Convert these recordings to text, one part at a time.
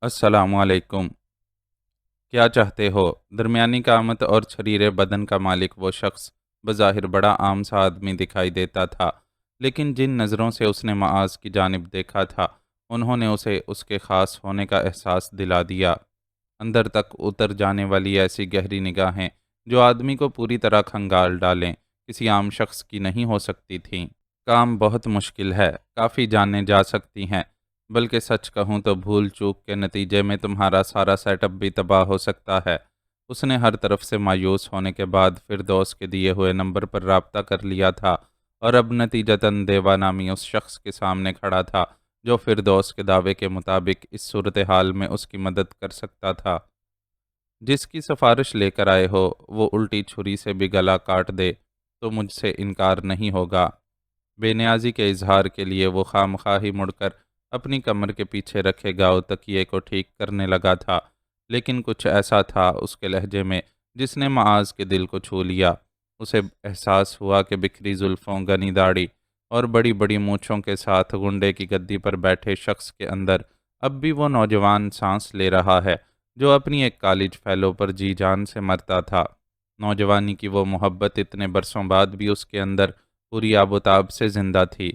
السلام علیکم۔ کیا چاہتے ہو؟ درمیانی قامت اور چھریرے بدن کا مالک وہ شخص بظاہر بڑا عام سا آدمی دکھائی دیتا تھا، لیکن جن نظروں سے اس نے معاذ کی جانب دیکھا تھا انہوں نے اسے اس کے خاص ہونے کا احساس دلا دیا۔ اندر تک اتر جانے والی ایسی گہری نگاہیں جو آدمی کو پوری طرح کھنگال ڈالیں کسی عام شخص کی نہیں ہو سکتی تھیں۔ کام بہت مشکل ہے، کافی جانیں جا سکتی ہیں، بلکہ سچ کہوں تو بھول چوک کے نتیجے میں تمہارا سارا سیٹ اپ بھی تباہ ہو سکتا ہے۔ اس نے ہر طرف سے مایوس ہونے کے بعد فردوس کے دیے ہوئے نمبر پر رابطہ کر لیا تھا اور اب نتیجتاً دیوا نامی اس شخص کے سامنے کھڑا تھا جو فردوس کے دعوے کے مطابق اس صورتحال میں اس کی مدد کر سکتا تھا۔ جس کی سفارش لے کر آئے ہو وہ الٹی چھری سے بھی گلا کاٹ دے تو مجھ سے انکار نہیں ہوگا۔ بے نیازی کے اظہار کے لیے وہ خواہ مڑ کر اپنی کمر کے پیچھے رکھے گاؤ تکیے کو ٹھیک کرنے لگا تھا، لیکن کچھ ایسا تھا اس کے لہجے میں جس نے معاذ کے دل کو چھو لیا۔ اسے احساس ہوا کہ بکھری زلفوں، گنی داڑھی اور بڑی بڑی مونچھوں کے ساتھ غنڈے کی گدی پر بیٹھے شخص کے اندر اب بھی وہ نوجوان سانس لے رہا ہے جو اپنی ایک کالج فیلو پر جی جان سے مرتا تھا۔ نوجوانی کی وہ محبت اتنے برسوں بعد بھی اس کے اندر پوری آب و تاب سے زندہ تھی۔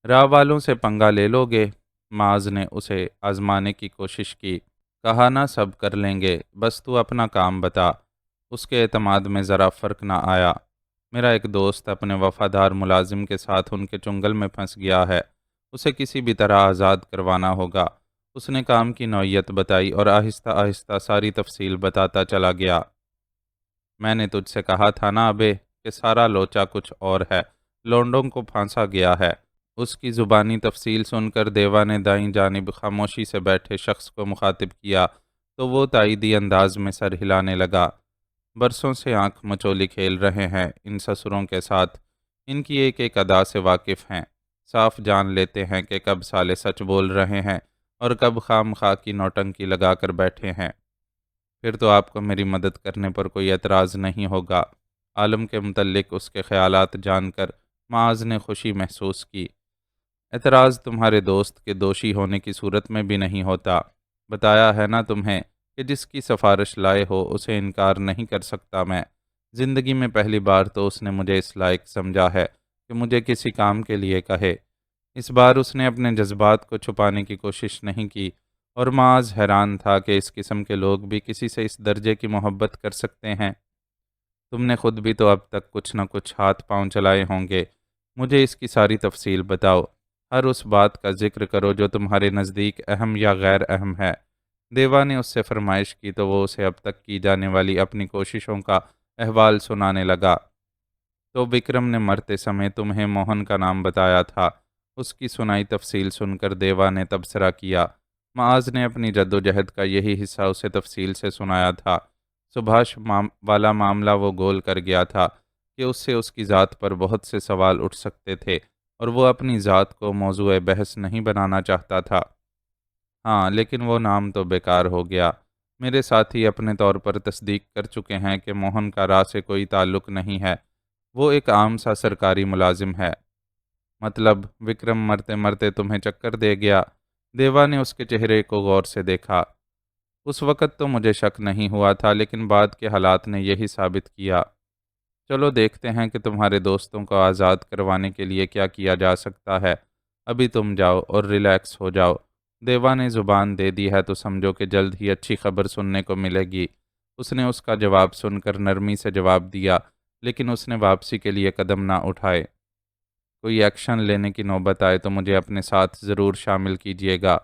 راہ والوں سے پنگا لے لو گے؟ معاذ نے اسے آزمانے کی کوشش کی۔ کہا نہ سب کر لیں گے، بس تو اپنا کام بتا۔ اس کے اعتماد میں ذرا فرق نہ آیا۔ میرا ایک دوست اپنے وفادار ملازم کے ساتھ ان کے چنگل میں پھنس گیا ہے، اسے کسی بھی طرح آزاد کروانا ہوگا۔ اس نے کام کی نوعیت بتائی اور آہستہ آہستہ ساری تفصیل بتاتا چلا گیا۔ میں نے تجھ سے کہا تھا نا ابے کہ سارا لوچا کچھ اور ہے، لونڈوں کو پھانسا گیا ہے۔ اس کی زبانی تفصیل سن کر دیوا نے دائیں جانب خاموشی سے بیٹھے شخص کو مخاطب کیا تو وہ تائیدی انداز میں سر ہلانے لگا۔ برسوں سے آنکھ مچولی کھیل رہے ہیں ان سسروں کے ساتھ، ان کی ایک ایک ادا سے واقف ہیں، صاف جان لیتے ہیں کہ کب سالے سچ بول رہے ہیں اور کب خام خواہ کی نوٹنکی لگا کر بیٹھے ہیں۔ پھر تو آپ کو میری مدد کرنے پر کوئی اعتراض نہیں ہوگا۔ عالم کے متعلق اس کے خیالات جان کر معاذ نے خوشی محسوس کی۔ اعتراض تمہارے دوست کے دوشی ہونے کی صورت میں بھی نہیں ہوتا۔ بتایا ہے نا تمہیں کہ جس کی سفارش لائے ہو اسے انکار نہیں کر سکتا میں۔ زندگی میں پہلی بار تو اس نے مجھے اس لائق سمجھا ہے کہ مجھے کسی کام کے لیے کہے۔ اس بار اس نے اپنے جذبات کو چھپانے کی کوشش نہیں کی اور معاذ حیران تھا کہ اس قسم کے لوگ بھی کسی سے اس درجے کی محبت کر سکتے ہیں۔ تم نے خود بھی تو اب تک کچھ نہ کچھ ہاتھ پاؤں چلائے ہوں گے، مجھے اس کی ساری تفصیل بتاؤ۔ ہر اس بات کا ذکر کرو جو تمہارے نزدیک اہم یا غیر اہم ہے۔ دیوا نے اس سے فرمائش کی تو وہ اسے اب تک کی جانے والی اپنی کوششوں کا احوال سنانے لگا۔ تو وکرم نے مرتے سمے تمہیں موہن کا نام بتایا تھا۔ اس کی سنائی تفصیل سن کر دیوا نے تبصرہ کیا۔ معاذ نے اپنی جد و جہد کا یہی حصہ اسے تفصیل سے سنایا تھا۔ سبھاش والا معاملہ وہ گول کر گیا تھا کہ اس سے اس کی ذات پر بہت سے سوال اٹھ سکتے تھے اور وہ اپنی ذات کو موضوع بحث نہیں بنانا چاہتا تھا۔ ہاں، لیکن وہ نام تو بیکار ہو گیا۔ میرے ساتھی اپنے طور پر تصدیق کر چکے ہیں کہ موہن کا راہ سے کوئی تعلق نہیں ہے، وہ ایک عام سا سرکاری ملازم ہے۔ مطلب وکرم مرتے مرتے تمہیں چکر دے گیا؟ دیوا نے اس کے چہرے کو غور سے دیکھا۔ اس وقت تو مجھے شک نہیں ہوا تھا، لیکن بعد کے حالات نے یہی ثابت کیا۔ چلو دیکھتے ہیں کہ تمہارے دوستوں کو آزاد کروانے کے لیے کیا کیا جا سکتا ہے۔ ابھی تم جاؤ اور ریلیکس ہو جاؤ۔ دیوا نے زبان دے دی ہے تو سمجھو کہ جلد ہی اچھی خبر سننے کو ملے گی۔ اس نے اس کا جواب سن کر نرمی سے جواب دیا، لیکن اس نے واپسی کے لیے قدم نہ اٹھائے۔ کوئی ایکشن لینے کی نوبت آئے تو مجھے اپنے ساتھ ضرور شامل کیجیے گا۔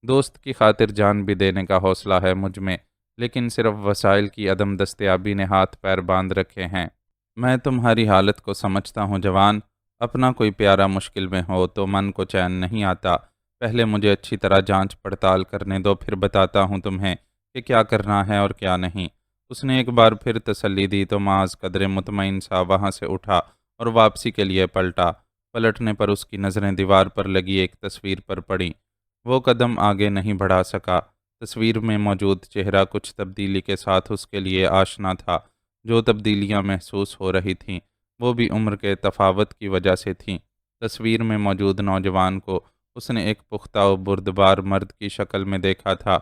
دوست کی خاطر جان بھی دینے کا حوصلہ ہے مجھ میں، لیکن صرف وسائل کی عدم دستیابی نے ہاتھ پیر باندھ رکھے ہیں۔ میں تمہاری حالت کو سمجھتا ہوں جوان، اپنا کوئی پیارا مشکل میں ہو تو من کو چین نہیں آتا۔ پہلے مجھے اچھی طرح جانچ پڑتال کرنے دو، پھر بتاتا ہوں تمہیں کہ کیا کرنا ہے اور کیا نہیں۔ اس نے ایک بار پھر تسلی دی تو معاذ قدرے مطمئن سا وہاں سے اٹھا اور واپسی کے لیے پلٹا۔ پلٹنے پر اس کی نظریں دیوار پر لگی ایک تصویر پر پڑیں۔ وہ قدم آگے نہیں بڑھا سکا۔ تصویر میں موجود چہرہ کچھ تبدیلی کے ساتھ اس کے لیے آشنا تھا۔ جو تبدیلیاں محسوس ہو رہی تھیں وہ بھی عمر کے تفاوت کی وجہ سے تھیں۔ تصویر میں موجود نوجوان کو اس نے ایک پختہ و بردبار مرد کی شکل میں دیکھا تھا۔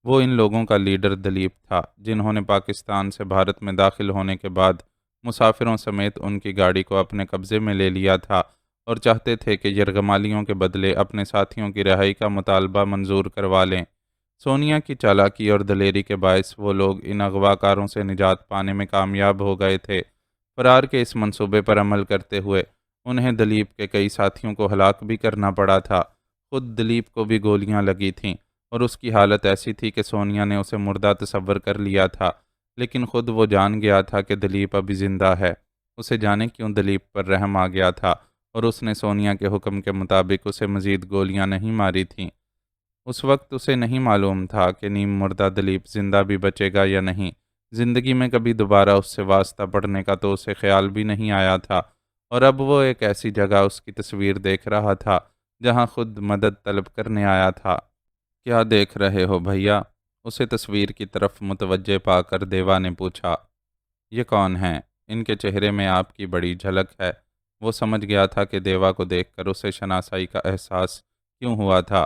وہ ان لوگوں کا لیڈر دلیپ تھا، جنہوں نے پاکستان سے بھارت میں داخل ہونے کے بعد مسافروں سمیت ان کی گاڑی کو اپنے قبضے میں لے لیا تھا اور چاہتے تھے کہ یرغمالیوں کے بدلے اپنے ساتھیوں کی رہائی کا مطالبہ منظور کروا لیں۔ سونیا کی چالاکی اور دلیری کے باعث وہ لوگ ان اغوا کاروں سے نجات پانے میں کامیاب ہو گئے تھے۔ فرار کے اس منصوبے پر عمل کرتے ہوئے انہیں دلیپ کے کئی ساتھیوں کو ہلاک بھی کرنا پڑا تھا۔ خود دلیپ کو بھی گولیاں لگی تھیں اور اس کی حالت ایسی تھی کہ سونیا نے اسے مردہ تصور کر لیا تھا، لیکن خود وہ جان گیا تھا کہ دلیپ ابھی زندہ ہے۔ اسے جانے کیوں دلیپ پر رحم آ گیا تھا اور اس نے سونیا کے حکم کے مطابق اسے مزید گولیاں نہیں ماری تھیں۔ اس وقت اسے نہیں معلوم تھا کہ نیم مردہ دلیپ زندہ بھی بچے گا یا نہیں۔ زندگی میں کبھی دوبارہ اس سے واسطہ پڑنے کا تو اسے خیال بھی نہیں آیا تھا، اور اب وہ ایک ایسی جگہ اس کی تصویر دیکھ رہا تھا جہاں خود مدد طلب کرنے آیا تھا۔ کیا دیکھ رہے ہو بھیا؟ اسے تصویر کی طرف متوجہ پا کر دیوا نے پوچھا۔ یہ کون ہیں؟ ان کے چہرے میں آپ کی بڑی جھلک ہے۔ وہ سمجھ گیا تھا کہ دیوا کو دیکھ کر اسے شناسائی کا احساس کیوں ہوا تھا۔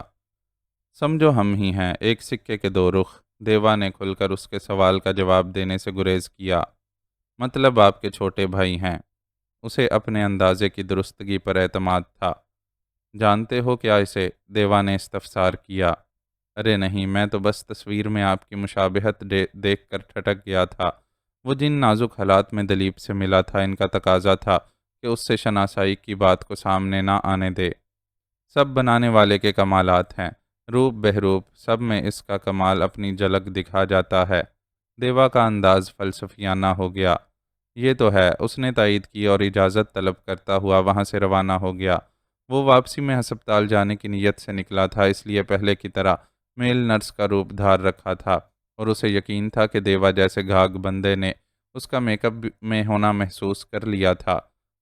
سمجھو ہم ہی ہیں، ایک سکے کے دو رخ۔ دیوا نے کھل کر اس کے سوال کا جواب دینے سے گریز کیا۔ مطلب آپ کے چھوٹے بھائی ہیں؟ اسے اپنے اندازے کی درستگی پر اعتماد تھا۔ جانتے ہو کیا اسے؟ دیوا نے استفسار کیا۔ ارے نہیں، میں تو بس تصویر میں آپ کی مشابہت دیکھ کر ٹھٹک گیا تھا۔ وہ جن نازک حالات میں دلیپ سے ملا تھا، ان کا تقاضا تھا کہ اس سے شناسائی کی بات کو سامنے نہ آنے دے۔ سب بنانے والے کے کمالات ہیں، روپ بہروپ سب میں اس کا کمال اپنی جھلک دکھا جاتا ہے۔ دیوا کا انداز فلسفیانہ ہو گیا۔ یہ تو ہے، اس نے تائید کی اور اجازت طلب کرتا ہوا وہاں سے روانہ ہو گیا۔ وہ واپسی میں ہسپتال جانے کی نیت سے نکلا تھا، اس لیے پہلے کی طرح میل نرس کا روپ دھار رکھا تھا، اور اسے یقین تھا کہ دیوا جیسے گھاگ بندے نے اس کا میک اپ میں ہونا محسوس کر لیا تھا۔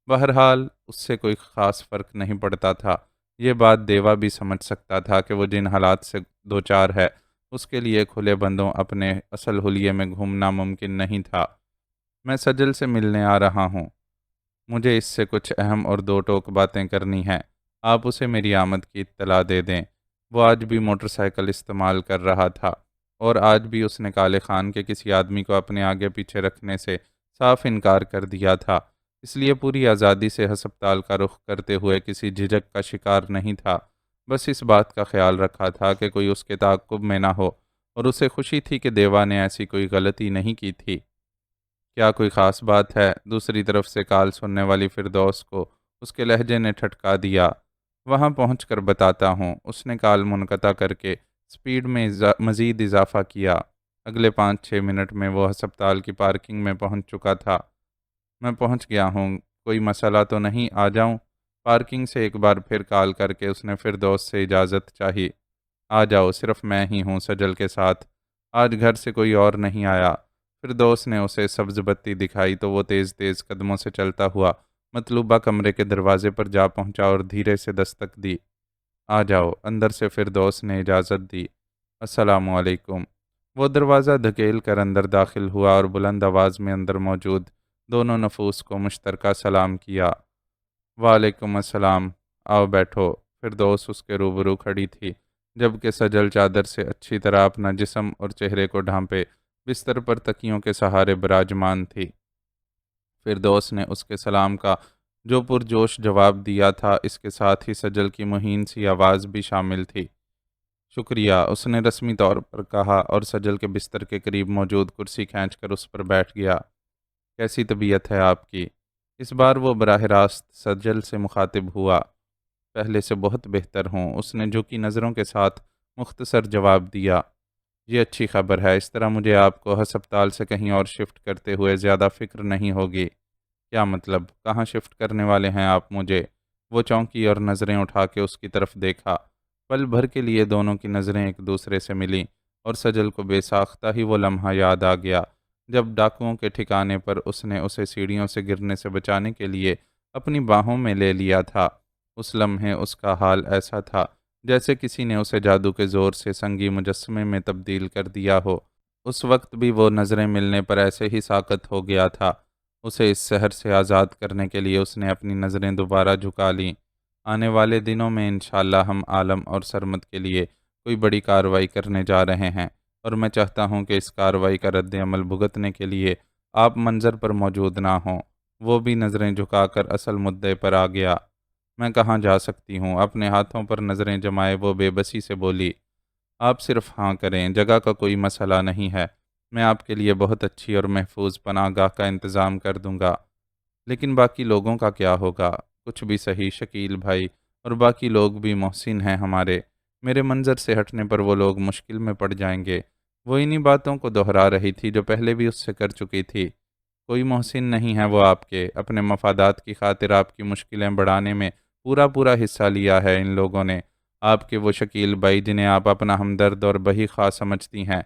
بہرحال اس سے کوئی خاص فرق نہیں پڑتا تھا۔ یہ بات دیوا بھی سمجھ سکتا تھا کہ وہ جن حالات سے دوچار ہے، اس کے لیے کھلے بندوں اپنے اصل حلیے میں گھومنا ممکن نہیں تھا۔ میں سجل سے ملنے آ رہا ہوں، مجھے اس سے کچھ اہم اور دو ٹوک باتیں کرنی ہیں۔ آپ اسے میری آمد کی اطلاع دے دیں۔ وہ آج بھی موٹر سائیکل استعمال کر رہا تھا، اور آج بھی اس نے کالے خان کے کسی آدمی کو اپنے آگے پیچھے رکھنے سے صاف انکار کر دیا تھا، اس لیے پوری آزادی سے ہسپتال کا رخ کرتے ہوئے کسی جھجک کا شکار نہیں تھا۔ بس اس بات کا خیال رکھا تھا کہ کوئی اس کے تعاقب میں نہ ہو، اور اسے خوشی تھی کہ دیوا نے ایسی کوئی غلطی نہیں کی تھی۔ کیا کوئی خاص بات ہے؟ دوسری طرف سے کال سننے والی فردوس کو اس کے لہجے نے ٹھٹکا دیا۔ وہاں پہنچ کر بتاتا ہوں۔ اس نے کال منقطع کر کے سپیڈ میں مزید اضافہ کیا۔ اگلے 5-6 منٹ میں وہ ہسپتال کی پارکنگ میں پہنچ چکا تھا۔ میں پہنچ گیا ہوں، کوئی مسئلہ تو نہیں؟ آ جاؤں؟ پارکنگ سے ایک بار پھر کال کر کے اس نے فردوس سے اجازت چاہی۔ آ جاؤ، صرف میں ہی ہوں سجل کے ساتھ، آج گھر سے کوئی اور نہیں آیا۔ فردوس نے اسے سبز بتی دکھائی تو وہ تیز تیز قدموں سے چلتا ہوا مطلوبہ کمرے کے دروازے پر جا پہنچا اور دھیرے سے دستک دی۔ آ جاؤ، اندر سے فردوس نے اجازت دی۔ السلام علیکم۔ وہ دروازہ دھکیل کر اندر داخل ہوا اور بلند آواز میں اندر موجود دونوں نفوس کو مشترکہ سلام کیا۔ وعلیکم السلام، آؤ بیٹھو۔ فردوس اس کے روبرو کھڑی تھی، جبکہ سجل چادر سے اچھی طرح اپنا جسم اور چہرے کو ڈھانپے بستر پر تکیوں کے سہارے براجمان تھی۔ فردوس نے اس کے سلام کا جو پرجوش جواب دیا تھا، اس کے ساتھ ہی سجل کی مہین سی آواز بھی شامل تھی۔ شکریہ، اس نے رسمی طور پر کہا اور سجل کے بستر کے قریب موجود کرسی کھینچ کر اس پر بیٹھ گیا۔ کیسی طبیعت ہے آپ کی؟ اس بار وہ براہ راست سجل سے مخاطب ہوا۔ پہلے سے بہت بہتر ہوں، اس نے جھکی نظروں کے ساتھ مختصر جواب دیا۔ یہ اچھی خبر ہے، اس طرح مجھے آپ کو ہسپتال سے کہیں اور شفٹ کرتے ہوئے زیادہ فکر نہیں ہوگی۔ کیا مطلب؟ کہاں شفٹ کرنے والے ہیں آپ مجھے؟ وہ چونکی اور نظریں اٹھا کے اس کی طرف دیکھا۔ پل بھر کے لیے دونوں کی نظریں ایک دوسرے سے ملیں، اور سجل کو بے ساختہ ہی وہ لمحہ یاد آ گیا جب ڈاکوؤں کے ٹھکانے پر اس نے اسے سیڑھیوں سے گرنے سے بچانے کے لیے اپنی باہوں میں لے لیا تھا۔ اس لمحے اس کا حال ایسا تھا جیسے کسی نے اسے جادو کے زور سے سنگی مجسمے میں تبدیل کر دیا ہو۔ اس وقت بھی وہ نظریں ملنے پر ایسے ہی ساکت ہو گیا تھا۔ اسے اس شہر سے آزاد کرنے کے لیے اس نے اپنی نظریں دوبارہ جھکا لیں۔ آنے والے دنوں میں انشاءاللہ ہم عالم اور سرمد کے لیے کوئی بڑی کارروائی کرنے جا رہے ہیں، اور میں چاہتا ہوں کہ اس کارروائی کا رد عمل بھگتنے کے لیے آپ منظر پر موجود نہ ہوں۔ وہ بھی نظریں جھکا کر اصل مدعے پر آ گیا۔ میں کہاں جا سکتی ہوں؟ اپنے ہاتھوں پر نظریں جمائے وہ بے بسی سے بولی۔ آپ صرف ہاں کریں، جگہ کا کوئی مسئلہ نہیں ہے، میں آپ کے لیے بہت اچھی اور محفوظ پناہ گاہ کا انتظام کر دوں گا۔ لیکن باقی لوگوں کا کیا ہوگا؟ کچھ بھی صحیح شکیل بھائی، اور باقی لوگ بھی محسن ہیں ہمارے، میرے منظر سے ہٹنے پر وہ لوگ مشکل میں پڑ جائیں گے۔ وہ انہی باتوں کو دہرا رہی تھی جو پہلے بھی اس سے کر چکی تھی۔ کوئی محسن نہیں ہے وہ آپ کے، اپنے مفادات کی خاطر آپ کی مشکلیں بڑھانے میں پورا حصہ لیا ہے ان لوگوں نے۔ آپ کے وہ شکیل بھائی جنہیں آپ اپنا ہمدرد اور بہی خواہ سمجھتی ہیں،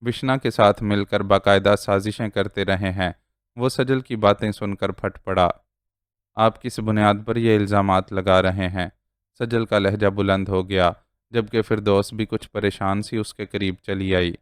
وشنا کے ساتھ مل کر باقاعدہ سازشیں کرتے رہے ہیں۔ وہ سجل کی باتیں سن کر پھٹ پڑا۔ آپ کس بنیاد پر یہ الزامات لگا رہے ہیں؟ سجل کا لہجہ بلند ہو گیا، جبکہ فردوس بھی کچھ پریشان سی اس کے قریب چلی آئی۔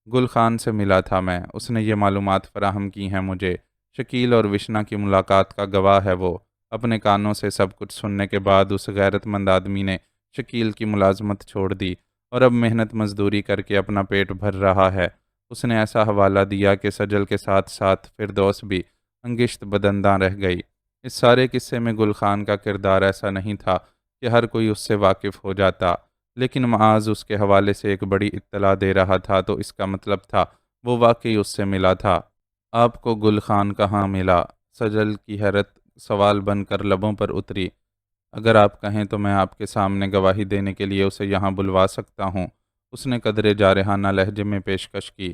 گل خان سے ملا تھا میں، اس نے یہ معلومات فراہم کی ہیں مجھے۔ شکیل اور وشنا کی ملاقات کا گواہ ہے وہ۔ اپنے کانوں سے سب کچھ سننے کے بعد اس غیرت مند آدمی نے شکیل کی ملازمت چھوڑ دی اور اب محنت مزدوری کر کے اپنا پیٹ بھر رہا ہے۔ اس نے ایسا حوالہ دیا کہ سجل کے ساتھ ساتھ فردوس بھی انگشت بدنداں رہ گئی۔ اس سارے قصے میں گل خان کا کردار ایسا نہیں تھا کہ ہر کوئی اس سے واقف ہو جاتا، لیکن معاذ اس کے حوالے سے ایک بڑی اطلاع دے رہا تھا تو اس کا مطلب تھا وہ واقعی اس سے ملا تھا۔ آپ کو گل خان کہاں ملا؟ سجل کی حیرت سوال بن کر لبوں پر اتری۔ اگر آپ کہیں تو میں آپ کے سامنے گواہی دینے کے لیے اسے یہاں بلوا سکتا ہوں، اس نے قدرے جارحانہ لہجے میں پیشکش کی۔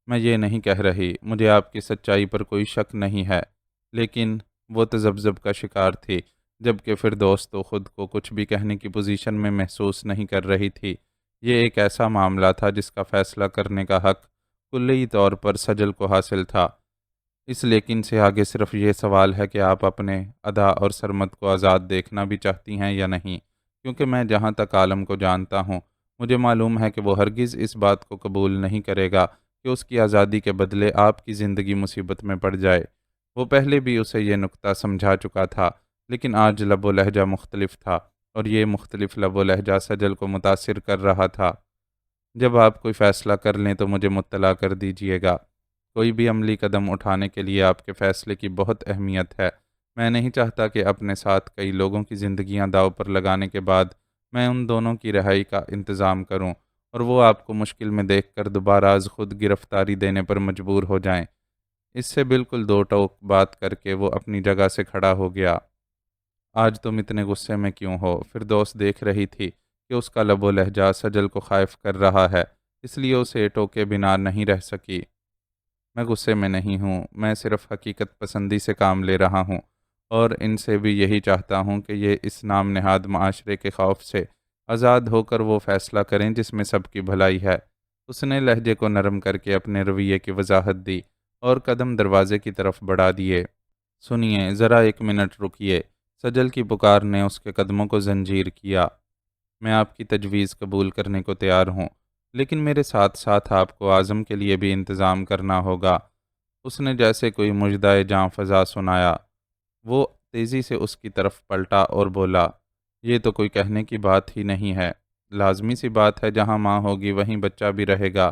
میں یہ نہیں کہہ رہی، مجھے آپ کی سچائی پر کوئی شک نہیں ہے، لیکن وہ تذبذب کا شکار تھی، جبکہ فردوس تو خود کو کچھ بھی کہنے کی پوزیشن میں محسوس نہیں کر رہی تھی۔ یہ ایک ایسا معاملہ تھا جس کا فیصلہ کرنے کا حق کلی طور پر سجل کو حاصل تھا۔ اس لیکن سے آگے صرف یہ سوال ہے کہ آپ اپنے ادا اور سرمد کو آزاد دیکھنا بھی چاہتی ہیں یا نہیں، کیونکہ میں جہاں تک عالم کو جانتا ہوں، مجھے معلوم ہے کہ وہ ہرگز اس بات کو قبول نہیں کرے گا کہ اس کی آزادی کے بدلے آپ کی زندگی مصیبت میں پڑ جائے۔ وہ پہلے بھی اسے یہ نکتہ سمجھا چکا تھا، لیکن آج لب و لہجہ مختلف تھا، اور یہ مختلف لب و لہجہ سجل کو متاثر کر رہا تھا۔ جب آپ کوئی فیصلہ کر لیں تو مجھے مطلع کر دیجیے گا۔ کوئی بھی عملی قدم اٹھانے کے لیے آپ کے فیصلے کی بہت اہمیت ہے۔ میں نہیں چاہتا کہ اپنے ساتھ کئی لوگوں کی زندگیاں داؤ پر لگانے کے بعد میں ان دونوں کی رہائی کا انتظام کروں اور وہ آپ کو مشکل میں دیکھ کر دوبارہ از خود گرفتاری دینے پر مجبور ہو جائیں۔ اس سے بالکل دو ٹوک بات کر کے وہ اپنی جگہ سے کھڑا ہو گیا۔ آج تم اتنے غصے میں کیوں ہو؟ فردوس دیکھ رہی تھی کہ اس کا لب و لہجہ سجل کو خائف کر رہا ہے، اس لیے اسے ٹوکے بنا نہیں رہ سکی۔ میں غصے میں نہیں ہوں، میں صرف حقیقت پسندی سے کام لے رہا ہوں، اور ان سے بھی یہی چاہتا ہوں کہ یہ اس نام نہاد معاشرے کے خوف سے آزاد ہو کر وہ فیصلہ کریں جس میں سب کی بھلائی ہے۔ اس نے لہجے کو نرم کر کے اپنے رویے کی وضاحت دی اور قدم دروازے کی طرف بڑھا دیے۔ سنیے، ذرا ایک منٹ رکیے۔ سجل کی پکار نے اس کے قدموں کو زنجیر کیا۔ میں آپ کی تجویز قبول کرنے کو تیار ہوں، لیکن میرے ساتھ ساتھ آپ کو اعظم کے لیے بھی انتظام کرنا ہوگا۔ اس نے جیسے کوئی مژدہ جاں فضا سنایا۔ وہ تیزی سے اس کی طرف پلٹا اور بولا، یہ تو کوئی کہنے کی بات ہی نہیں ہے، لازمی سی بات ہے، جہاں ماں ہوگی وہیں بچہ بھی رہے گا۔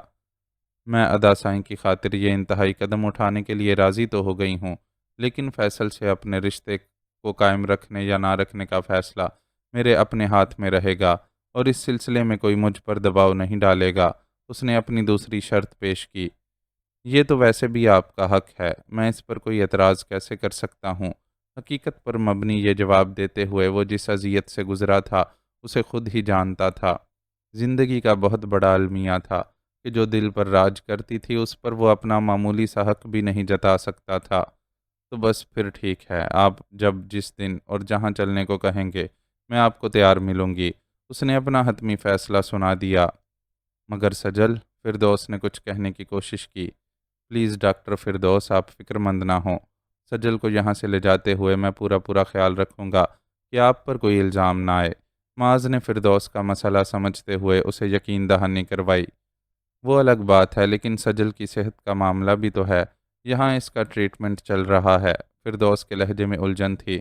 میں ادا سائیں کی خاطر یہ انتہائی قدم اٹھانے کے لیے راضی تو ہو گئی ہوں، لیکن فیصل سے اپنے رشتے کو قائم رکھنے یا نہ رکھنے کا فیصلہ میرے اپنے ہاتھ میں رہے گا، اور اس سلسلے میں کوئی مجھ پر دباؤ نہیں ڈالے گا۔ اس نے اپنی دوسری شرط پیش کی۔ یہ تو ویسے بھی آپ کا حق ہے، میں اس پر کوئی اعتراض کیسے کر سکتا ہوں؟ حقیقت پر مبنی یہ جواب دیتے ہوئے وہ جس اذیت سے گزرا تھا اسے خود ہی جانتا تھا۔ زندگی کا بہت بڑا المیہ تھا کہ جو دل پر راج کرتی تھی اس پر وہ اپنا معمولی سا حق بھی نہیں جتا سکتا تھا۔ تو بس پھر ٹھیک ہے، آپ جب جس دن اور جہاں چلنے کو کہیں گے میں آپ کو تیار ملوں گی۔ اس نے اپنا حتمی فیصلہ سنا دیا۔ مگر سجل، فردوس نے کچھ کہنے کی کوشش کی۔ پلیز ڈاکٹر فردوس، آپ فکر مند نہ ہوں، سجل کو یہاں سے لے جاتے ہوئے میں پورا خیال رکھوں گا کہ آپ پر کوئی الزام نہ آئے۔ معاذ نے فردوس کا مسئلہ سمجھتے ہوئے اسے یقین دہانی کروائی۔ وہ الگ بات ہے، لیکن سجل کی صحت کا معاملہ بھی تو ہے، یہاں اس کا ٹریٹمنٹ چل رہا ہے۔ فردوس کے لہجے میں الجھن تھی۔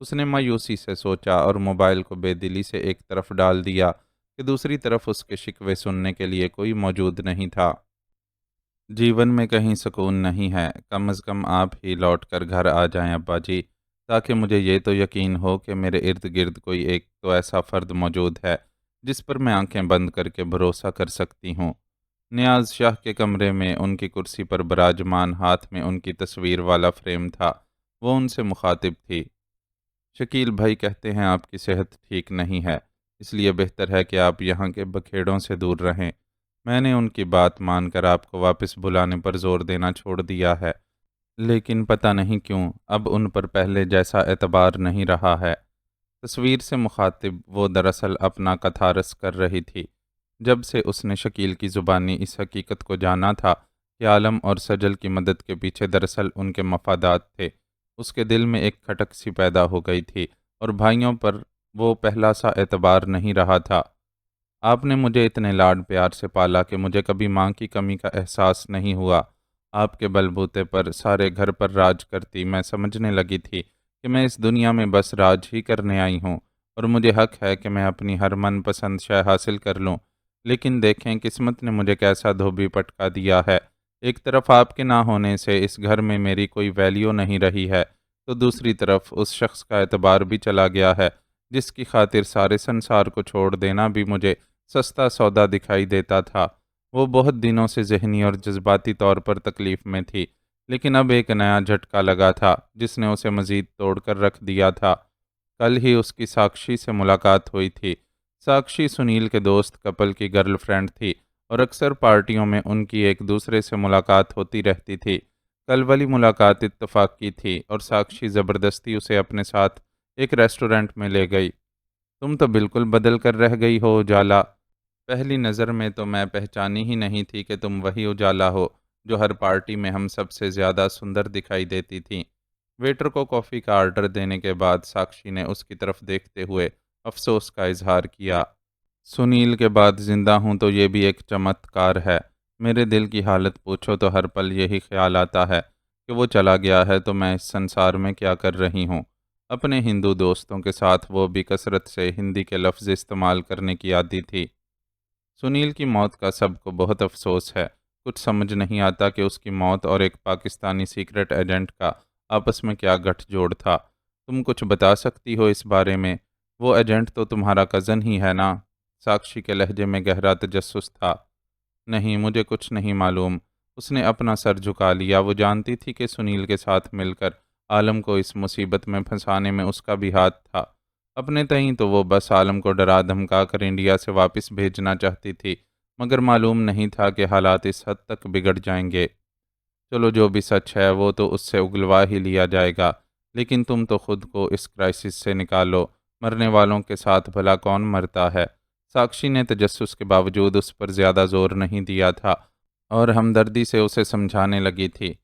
اس نے مایوسی سے سوچا اور موبائل کو بے دلی سے ایک طرف ڈال دیا کہ دوسری طرف اس کے شکوے سننے کے لیے کوئی موجود نہیں تھا۔ جیون میں کہیں سکون نہیں ہے، کم از کم آپ ہی لوٹ کر گھر آ جائیں ابا جی، تاکہ مجھے یہ تو یقین ہو کہ میرے ارد گرد کوئی ایک تو ایسا فرد موجود ہے جس پر میں آنکھیں بند کر کے بھروسہ کر سکتی ہوں۔ نیاز شاہ کے کمرے میں ان کی کرسی پر براجمان، ہاتھ میں ان کی تصویر والا فریم تھا۔ وہ ان سے مخاطب تھی۔ شکیل بھائی کہتے ہیں آپ کی صحت ٹھیک نہیں ہے، اس لیے بہتر ہے کہ آپ یہاں کے بکھیڑوں سے دور رہیں۔ میں نے ان کی بات مان کر آپ کو واپس بلانے پر زور دینا چھوڑ دیا ہے، لیکن پتہ نہیں کیوں اب ان پر پہلے جیسا اعتبار نہیں رہا ہے۔ تصویر سے مخاطب وہ دراصل اپنا کتھارس کر رہی تھی۔ جب سے اس نے شکیل کی زبانی اس حقیقت کو جانا تھا کہ عالم اور سجل کی مدد کے پیچھے دراصل ان کے مفادات تھے، اس کے دل میں ایک کھٹک سی پیدا ہو گئی تھی اور بھائیوں پر وہ پہلا سا اعتبار نہیں رہا تھا۔ آپ نے مجھے اتنے لاڈ پیار سے پالا کہ مجھے کبھی ماں کی کمی کا احساس نہیں ہوا۔ آپ کے بل بوتے پر سارے گھر پر راج کرتی میں سمجھنے لگی تھی کہ میں اس دنیا میں بس راج ہی کرنے آئی ہوں اور مجھے حق ہے کہ میں اپنی ہر من پسند شے حاصل کر لوں۔ لیکن دیکھیں قسمت نے مجھے کیسا دھوبی پٹکا دیا ہے۔ ایک طرف آپ کے نہ ہونے سے اس گھر میں میری کوئی ویلیو نہیں رہی ہے، تو دوسری طرف اس شخص کا اعتبار بھی چلا گیا ہے جس کی خاطر سارے سنسار کو چھوڑ دینا بھی مجھے سستا سودا دکھائی دیتا تھا۔ وہ بہت دنوں سے ذہنی اور جذباتی طور پر تکلیف میں تھی، لیکن اب ایک نیا جھٹکا لگا تھا جس نے اسے مزید توڑ کر رکھ دیا تھا۔ کل ہی اس کی ساکشی سے ملاقات ہوئی تھی۔ ساکشی سنیل کے دوست کپل کی گرل فرینڈ تھی اور اکثر پارٹیوں میں ان کی ایک دوسرے سے ملاقات ہوتی رہتی تھی۔ کل والی ملاقات اتفاق کی تھی اور ساکشی زبردستی اسے اپنے ساتھ ایک ریسٹورنٹ میں لے گئی۔ تم تو بالکل بدل کر رہ گئی ہو اجالا۔ پہلی نظر میں تو میں پہچانی ہی نہیں تھی کہ تم وہی اجالا ہو جو ہر پارٹی میں ہم سب سے زیادہ سندر دکھائی دیتی تھی۔ ویٹر کو کافی کا آرڈر دینے کے بعد ساکشی نے اس کی طرف دیکھتے ہوئے افسوس کا اظہار کیا۔ سنیل کے بعد زندہ ہوں تو یہ بھی ایک چمتکار ہے۔ میرے دل کی حالت پوچھو تو ہر پل یہی خیال آتا ہے کہ وہ چلا گیا ہے تو میں اس سنسار میں کیا کر رہی ہوں۔ اپنے ہندو دوستوں کے ساتھ وہ بھی کثرت سے ہندی کے لفظ استعمال کرنے کی عادی تھی۔ سنیل کی موت کا سب کو بہت افسوس ہے۔ کچھ سمجھ نہیں آتا کہ اس کی موت اور ایک پاکستانی سیکرٹ ایجنٹ کا آپس میں کیا گٹھ جوڑ تھا۔ تم کچھ بتا سکتی ہو اس بارے میں؟ وہ ایجنٹ تو تمہارا کزن ہی ہے نا؟ ساکشی کے لہجے میں گہرا تجسس تھا۔ نہیں، مجھے کچھ نہیں معلوم۔ اس نے اپنا سر جھکا لیا۔ وہ جانتی تھی کہ سنیل کے ساتھ مل کر عالم کو اس مصیبت میں پھنسانے میں اس کا بھی ہاتھ تھا۔ اپنے تئیں تو وہ بس عالم کو ڈرا دھمکا کر انڈیا سے واپس بھیجنا چاہتی تھی، مگر معلوم نہیں تھا کہ حالات اس حد تک بگڑ جائیں گے۔ چلو جو بھی سچ ہے وہ تو اس سے اگلوا ہی لیا جائے گا، لیکن تم تو خود کو اس کرائسس سے نکالو۔ مرنے والوں کے ساتھ بھلا کون مرتا ہے؟ ساکشی نے تجسس کے باوجود اس پر زیادہ زور نہیں دیا تھا اور ہمدردی سے اسے سمجھانے لگی تھی۔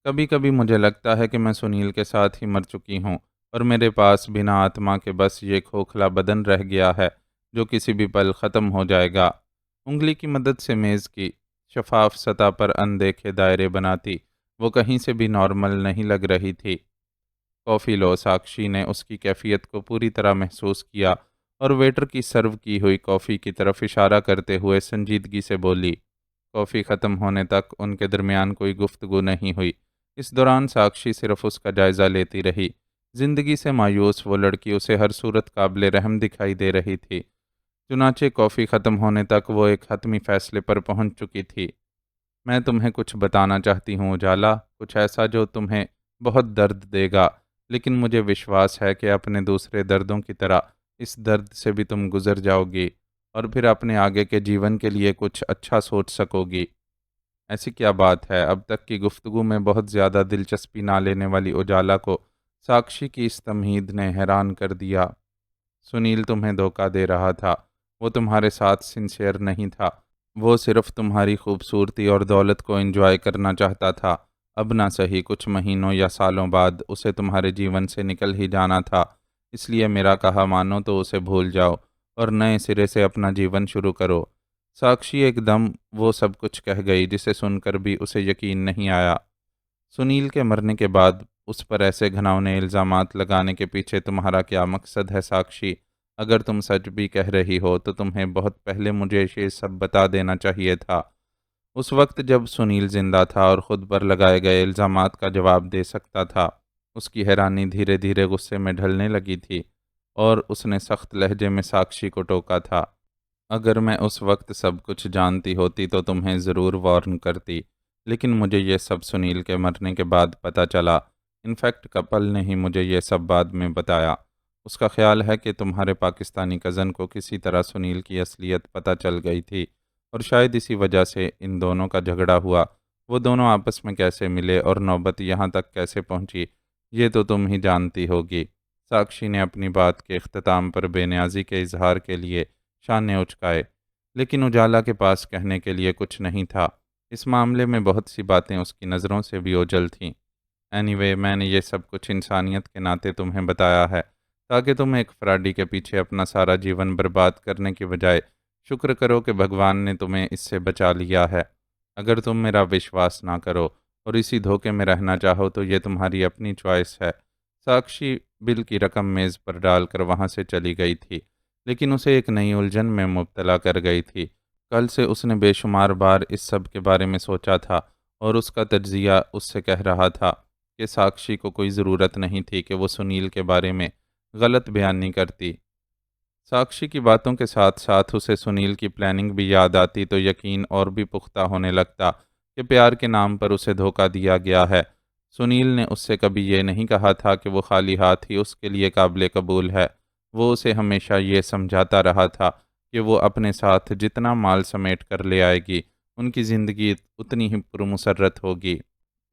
کبھی کبھی مجھے لگتا ہے کہ میں سنیل کے ساتھ ہی مر چکی ہوں اور میرے پاس بنا آتما کے بس یہ کھوکھلا بدن رہ گیا ہے جو کسی بھی پل ختم ہو جائے گا۔ انگلی کی مدد سے میز کی شفاف سطح پر اندیکھے دائرے بناتی وہ کہیں سے بھی نارمل نہیں لگ رہی تھی۔ کافی لو۔ ساکشی نے اس کی کیفیت کو پوری طرح محسوس کیا اور ویٹر کی سرو کی ہوئی کافی کی طرف اشارہ کرتے ہوئے سنجیدگی سے بولی۔ کافی ختم ہونے تک ان کے درمیان کوئی گفتگو نہیں ہوئی۔ اس دوران ساکشی صرف اس کا جائزہ لیتی رہی۔ زندگی سے مایوس وہ لڑکی اسے ہر صورت قابل رحم دکھائی دے رہی تھی۔ چنانچہ کافی ختم ہونے تک وہ ایک حتمی فیصلے پر پہنچ چکی تھی۔ میں تمہیں کچھ بتانا چاہتی ہوں اجالا، کچھ ایسا جو تمہیں بہت درد دے گا، لیکن مجھے وشواس ہے کہ اپنے دوسرے دردوں کی طرح اس درد سے بھی تم گزر جاؤ گی اور پھر اپنے آگے کے جیون کے لیے کچھ اچھا سوچ سکو گی۔ ایسی کیا بات ہے؟ اب تک کی گفتگو میں بہت زیادہ دلچسپی نہ لینے والی اجالا کو ساکشی کی اس تمہید نے حیران کر دیا۔ سنیل تمہیں دھوکہ دے رہا تھا۔ وہ تمہارے ساتھ سنسیئر نہیں تھا۔ وہ صرف تمہاری خوبصورتی اور دولت کو انجوائے کرنا چاہتا تھا۔ اب نہ صحیح کچھ مہینوں یا سالوں بعد اسے تمہارے جیون سے نکل ہی جانا تھا۔ اس لیے میرا کہا مانو تو اسے بھول جاؤ اور نئے سرے سے اپنا جیون شروع کرو۔ ساکشی ایک دم وہ سب کچھ کہہ گئی جسے سن کر بھی اسے یقین نہیں آیا۔ سنیل کے مرنے کے بعد اس پر ایسے گھناؤنے الزامات لگانے کے پیچھے تمہارا کیا مقصد ہے ساکشی؟ اگر تم سچ بھی کہہ رہی ہو تو تمہیں بہت پہلے مجھے یہ سب بتا دینا چاہیے تھا۔ اس وقت جب سنیل زندہ تھا اور خود پر لگائے گئے الزامات کا جواب دے سکتا تھا۔ اس کی حیرانی دھیرے دھیرے غصے میں ڈھلنے لگی تھی اور اس نے سخت لہجے میں ساکشی کو ٹوکا تھا۔ اگر میں اس وقت سب کچھ جانتی ہوتی تو تمہیں ضرور وارن کرتی، لیکن مجھے یہ سب سنیل کے مرنے کے بعد پتہ چلا۔ انفیکٹ کپل نے ہی مجھے یہ سب بعد میں بتایا۔ اس کا خیال ہے کہ تمہارے پاکستانی کزن کو کسی طرح سنیل کی اصلیت پتہ چل گئی تھی اور شاید اسی وجہ سے ان دونوں کا جھگڑا ہوا۔ وہ دونوں آپس میں کیسے ملے اور نوبت یہاں تک کیسے پہنچی یہ تو تم ہی جانتی ہوگی۔ ساکشی نے اپنی بات کے اختتام پر بے نیازی کے اظہار کے لیے شانے اچکائے، لیکن اجالا کے پاس کہنے کے لیے کچھ نہیں تھا۔ اس معاملے میں بہت سی باتیں اس کی نظروں سے بھی اوجھل تھیں۔ اینی وے، میں نے یہ سب کچھ انسانیت کے ناطے تمہیں بتایا ہے تاکہ تم ایک فراڈی کے پیچھے اپنا سارا جیون برباد کرنے کی بجائے شکر کرو کہ بھگوان نے تمہیں اس سے بچا لیا ہے۔ اگر تم میرا وشواس نہ کرو اور اسی دھوکے میں رہنا چاہو تو یہ تمہاری اپنی چوائس ہے۔ ساکشی بل کی رقم میز پر ڈال کر وہاں سے چلی گئی تھی، لیکن اسے ایک نئی الجھن میں مبتلا کر گئی تھی۔ کل سے اس نے بے شمار بار اس سب کے بارے میں سوچا تھا اور اس کا تجزیہ اس سے کہہ رہا تھا کہ ساکشی کو کوئی ضرورت نہیں تھی کہ وہ سنیل کے بارے میں غلط بیانی کرتی۔ ساکشی کی باتوں کے ساتھ ساتھ اسے سنیل کی پلاننگ بھی یاد آتی تو یقین اور بھی پختہ ہونے لگتا کہ پیار کے نام پر اسے دھوکہ دیا گیا ہے۔ سنیل نے اس سے کبھی یہ نہیں کہا تھا کہ وہ خالی ہاتھ ہی اس کے لیے قابل قبول ہے۔ وہ اسے ہمیشہ یہ سمجھاتا رہا تھا کہ وہ اپنے ساتھ جتنا مال سمیٹ کر لے آئے گی ان کی زندگی اتنی ہی پرمسرت ہوگی۔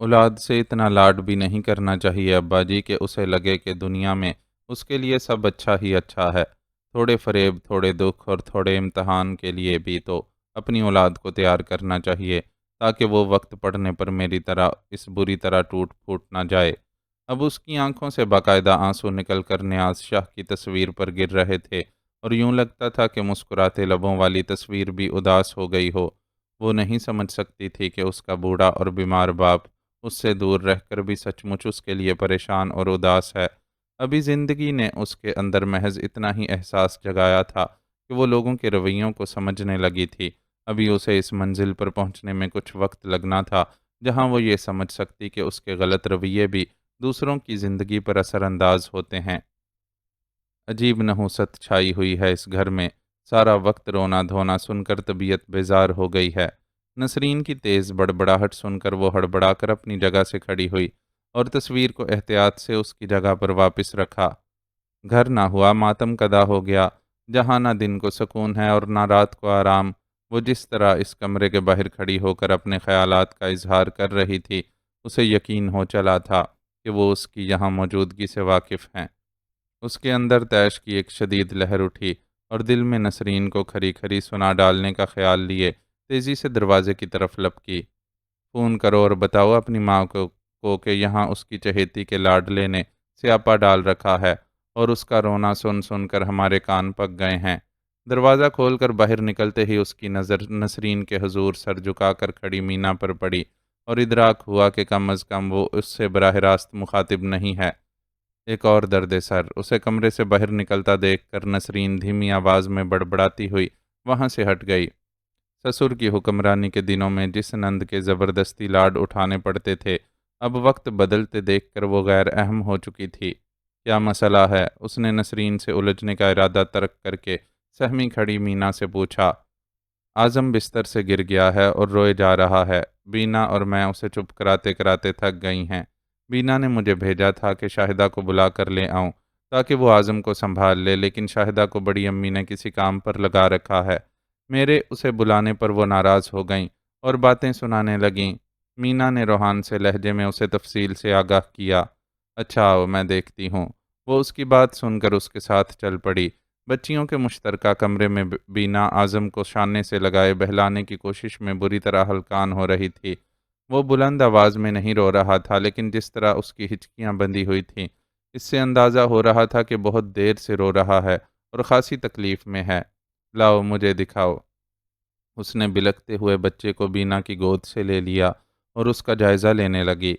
اولاد سے اتنا لاڈ بھی نہیں کرنا چاہیے ابا جی کہ اسے لگے کہ دنیا میں اس کے لیے سب اچھا ہی اچھا ہے۔ تھوڑے فریب، تھوڑے دکھ اور تھوڑے امتحان کے لیے بھی تو اپنی اولاد کو تیار کرنا چاہیے تاکہ وہ وقت پڑنے پر میری طرح اس بری طرح ٹوٹ پھوٹ نہ جائے۔ اب اس کی آنکھوں سے باقاعدہ آنسو نکل کر نیاز شاہ کی تصویر پر گر رہے تھے اور یوں لگتا تھا کہ مسکراتے لبوں والی تصویر بھی اداس ہو گئی ہو۔ وہ نہیں سمجھ سکتی تھی کہ اس کا بوڑھا اور بیمار باپ اس سے دور رہ کر بھی سچ مچ اس کے لیے پریشان اور اداس ہے۔ ابھی زندگی نے اس کے اندر محض اتنا ہی احساس جگایا تھا کہ وہ لوگوں کے رویوں کو سمجھنے لگی تھی۔ ابھی اسے اس منزل پر پہنچنے میں کچھ وقت لگنا تھا جہاں وہ یہ سمجھ سکتی کہ اس کے غلط رویے بھی دوسروں کی زندگی پر اثر انداز ہوتے ہیں۔ عجیب نحوست چھائی ہوئی ہے اس گھر میں۔ سارا وقت رونا دھونا سن کر طبیعت بیزار ہو گئی ہے۔ نسرین کی تیز بڑبڑاہٹ سن کر وہ ہڑبڑا کر اپنی جگہ سے کھڑی ہوئی اور تصویر کو احتیاط سے اس کی جگہ پر واپس رکھا۔ گھر نہ ہوا ماتم کدا ہو گیا، جہاں نہ دن کو سکون ہے اور نہ رات کو آرام۔ وہ جس طرح اس کمرے کے باہر کھڑی ہو کر اپنے خیالات کا اظہار کر رہی تھی، اسے یقین ہو چلا تھا کہ وہ اس کی یہاں موجودگی سے واقف ہیں۔ اس کے اندر طیش کی ایک شدید لہر اٹھی اور دل میں نسرین کو کھری کھری سنا ڈالنے کا خیال لیے تیزی سے دروازے کی طرف لپکی۔ فون کرو اور بتاؤ اپنی ماں کو کہ یہاں اس کی چہیتی کے لاڈلے نے سیاپا ڈال رکھا ہے اور اس کا رونا سن سن کر ہمارے کان پک گئے ہیں۔ دروازہ کھول کر باہر نکلتے ہی اس کی نظر نسرین کے حضور سر جھکا کر کھڑی مینا پر پڑی اور ادراک ہوا کہ کم از کم وہ اس سے براہ راست مخاطب نہیں ہے۔ ایک اور درد سر۔ اسے کمرے سے باہر نکلتا دیکھ کر نسرین دھیمی آواز میں بڑبڑاتی ہوئی وہاں سے ہٹ گئی۔ سسر کی حکمرانی کے دنوں میں جس نند کے زبردستی لاڈ اٹھانے پڑتے تھے، اب وقت بدلتے دیکھ کر وہ غیر اہم ہو چکی تھی۔ کیا مسئلہ ہے؟ اس نے نسرین سے الجھنے کا ارادہ ترک کر کے سہمی کھڑی مینا سے پوچھا۔ اعظم بستر سے گر گیا ہے اور روئے جا رہا ہے۔ بینا اور میں اسے چپ کراتے کراتے تھک گئی ہیں۔ بینا نے مجھے بھیجا تھا کہ شاہدہ کو بلا کر لے آؤں تاکہ وہ اعظم کو سنبھال لے، لیکن شاہدہ کو بڑی امی نے کسی کام پر لگا رکھا ہے۔ میرے اسے بلانے پر وہ ناراض ہو گئیں اور باتیں سنانے لگیں۔ مینا نے روحان سے لہجے میں اسے تفصیل سے آگاہ کیا۔ اچھا آؤ، میں دیکھتی ہوں۔ وہ اس کی بات سن کر اس کے ساتھ چل پڑی۔ بچیوں کے مشترکہ کمرے میں بینا اعظم کو شانے سے لگائے بہلانے کی کوشش میں بری طرح ہلکان ہو رہی تھی۔ وہ بلند آواز میں نہیں رو رہا تھا، لیکن جس طرح اس کی ہچکیاں بندھی ہوئی تھیں، اس سے اندازہ ہو رہا تھا کہ بہت دیر سے رو رہا ہے اور خاصی تکلیف میں ہے۔ لاؤ مجھے دکھاؤ۔ اس نے بلکتے ہوئے بچے کو بینا کی گود سے لے لیا اور اس کا جائزہ لینے لگی۔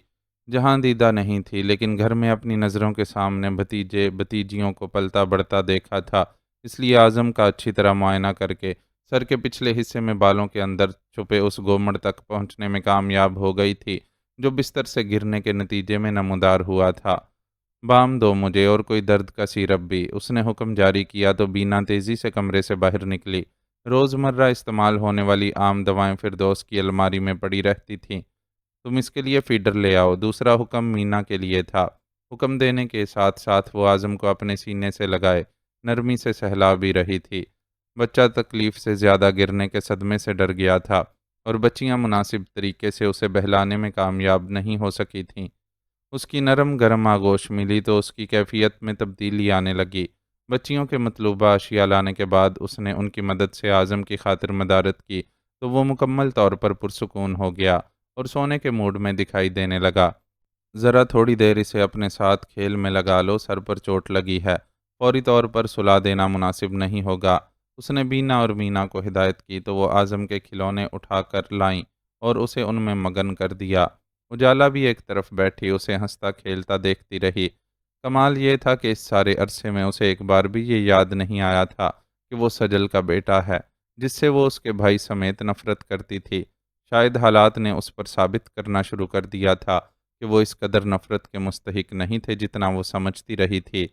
جہاں دیدہ نہیں تھی، لیکن گھر میں اپنی نظروں کے سامنے بھتیجے بھتیجیوں کو پلتا بڑھتا دیکھا تھا، اس لیے اعظم کا اچھی طرح معائنہ کر کے سر کے پچھلے حصے میں بالوں کے اندر چھپے اس گومڑ تک پہنچنے میں کامیاب ہو گئی تھی جو بستر سے گرنے کے نتیجے میں نمودار ہوا تھا۔ بام دو مجھے اور کوئی درد کا سیرپ بھی، اس نے حکم جاری کیا تو بینا تیزی سے کمرے سے باہر نکلی۔ روزمرہ استعمال ہونے والی عام دوائیں فردوس کی الماری میں پڑی رہتی تھیں۔ تم اس کے لیے فیڈر لے آؤ، دوسرا حکم مینا کے لیے تھا۔ حکم دینے کے ساتھ ساتھ وہ اعظم کو اپنے سینے سے لگائے نرمی سے سہلا بھی رہی تھی۔ بچہ تکلیف سے زیادہ گرنے کے صدمے سے ڈر گیا تھا اور بچیاں مناسب طریقے سے اسے بہلانے میں کامیاب نہیں ہو سکی تھیں۔ اس کی نرم گرم آغوش ملی تو اس کی کیفیت میں تبدیلی آنے لگی۔ بچیوں کے مطلوبہ اشیاء لانے کے بعد اس نے ان کی مدد سے اعظم کی خاطر مدارت کی تو وہ مکمل طور پر پرسکون ہو گیا اور سونے کے موڈ میں دکھائی دینے لگا۔ ذرا تھوڑی دیر اسے اپنے ساتھ کھیل میں لگا لو، سر پر چوٹ لگی ہے، فوری طور پر سلا دینا مناسب نہیں ہوگا۔ اس نے بینا اور مینا کو ہدایت کی تو وہ اعظم کے کھلونے اٹھا کر لائیں اور اسے ان میں مگن کر دیا۔ اجالا بھی ایک طرف بیٹھی اسے ہنستا کھیلتا دیکھتی رہی۔ کمال یہ تھا کہ اس سارے عرصے میں اسے ایک بار بھی یہ یاد نہیں آیا تھا کہ وہ سجل کا بیٹا ہے، جس سے وہ اس کے بھائی سمیت نفرت کرتی تھی۔ شاید حالات نے اس پر ثابت کرنا شروع کر دیا تھا کہ وہ اس قدر نفرت کے مستحق نہیں تھے جتنا وہ سمجھتی رہی تھی۔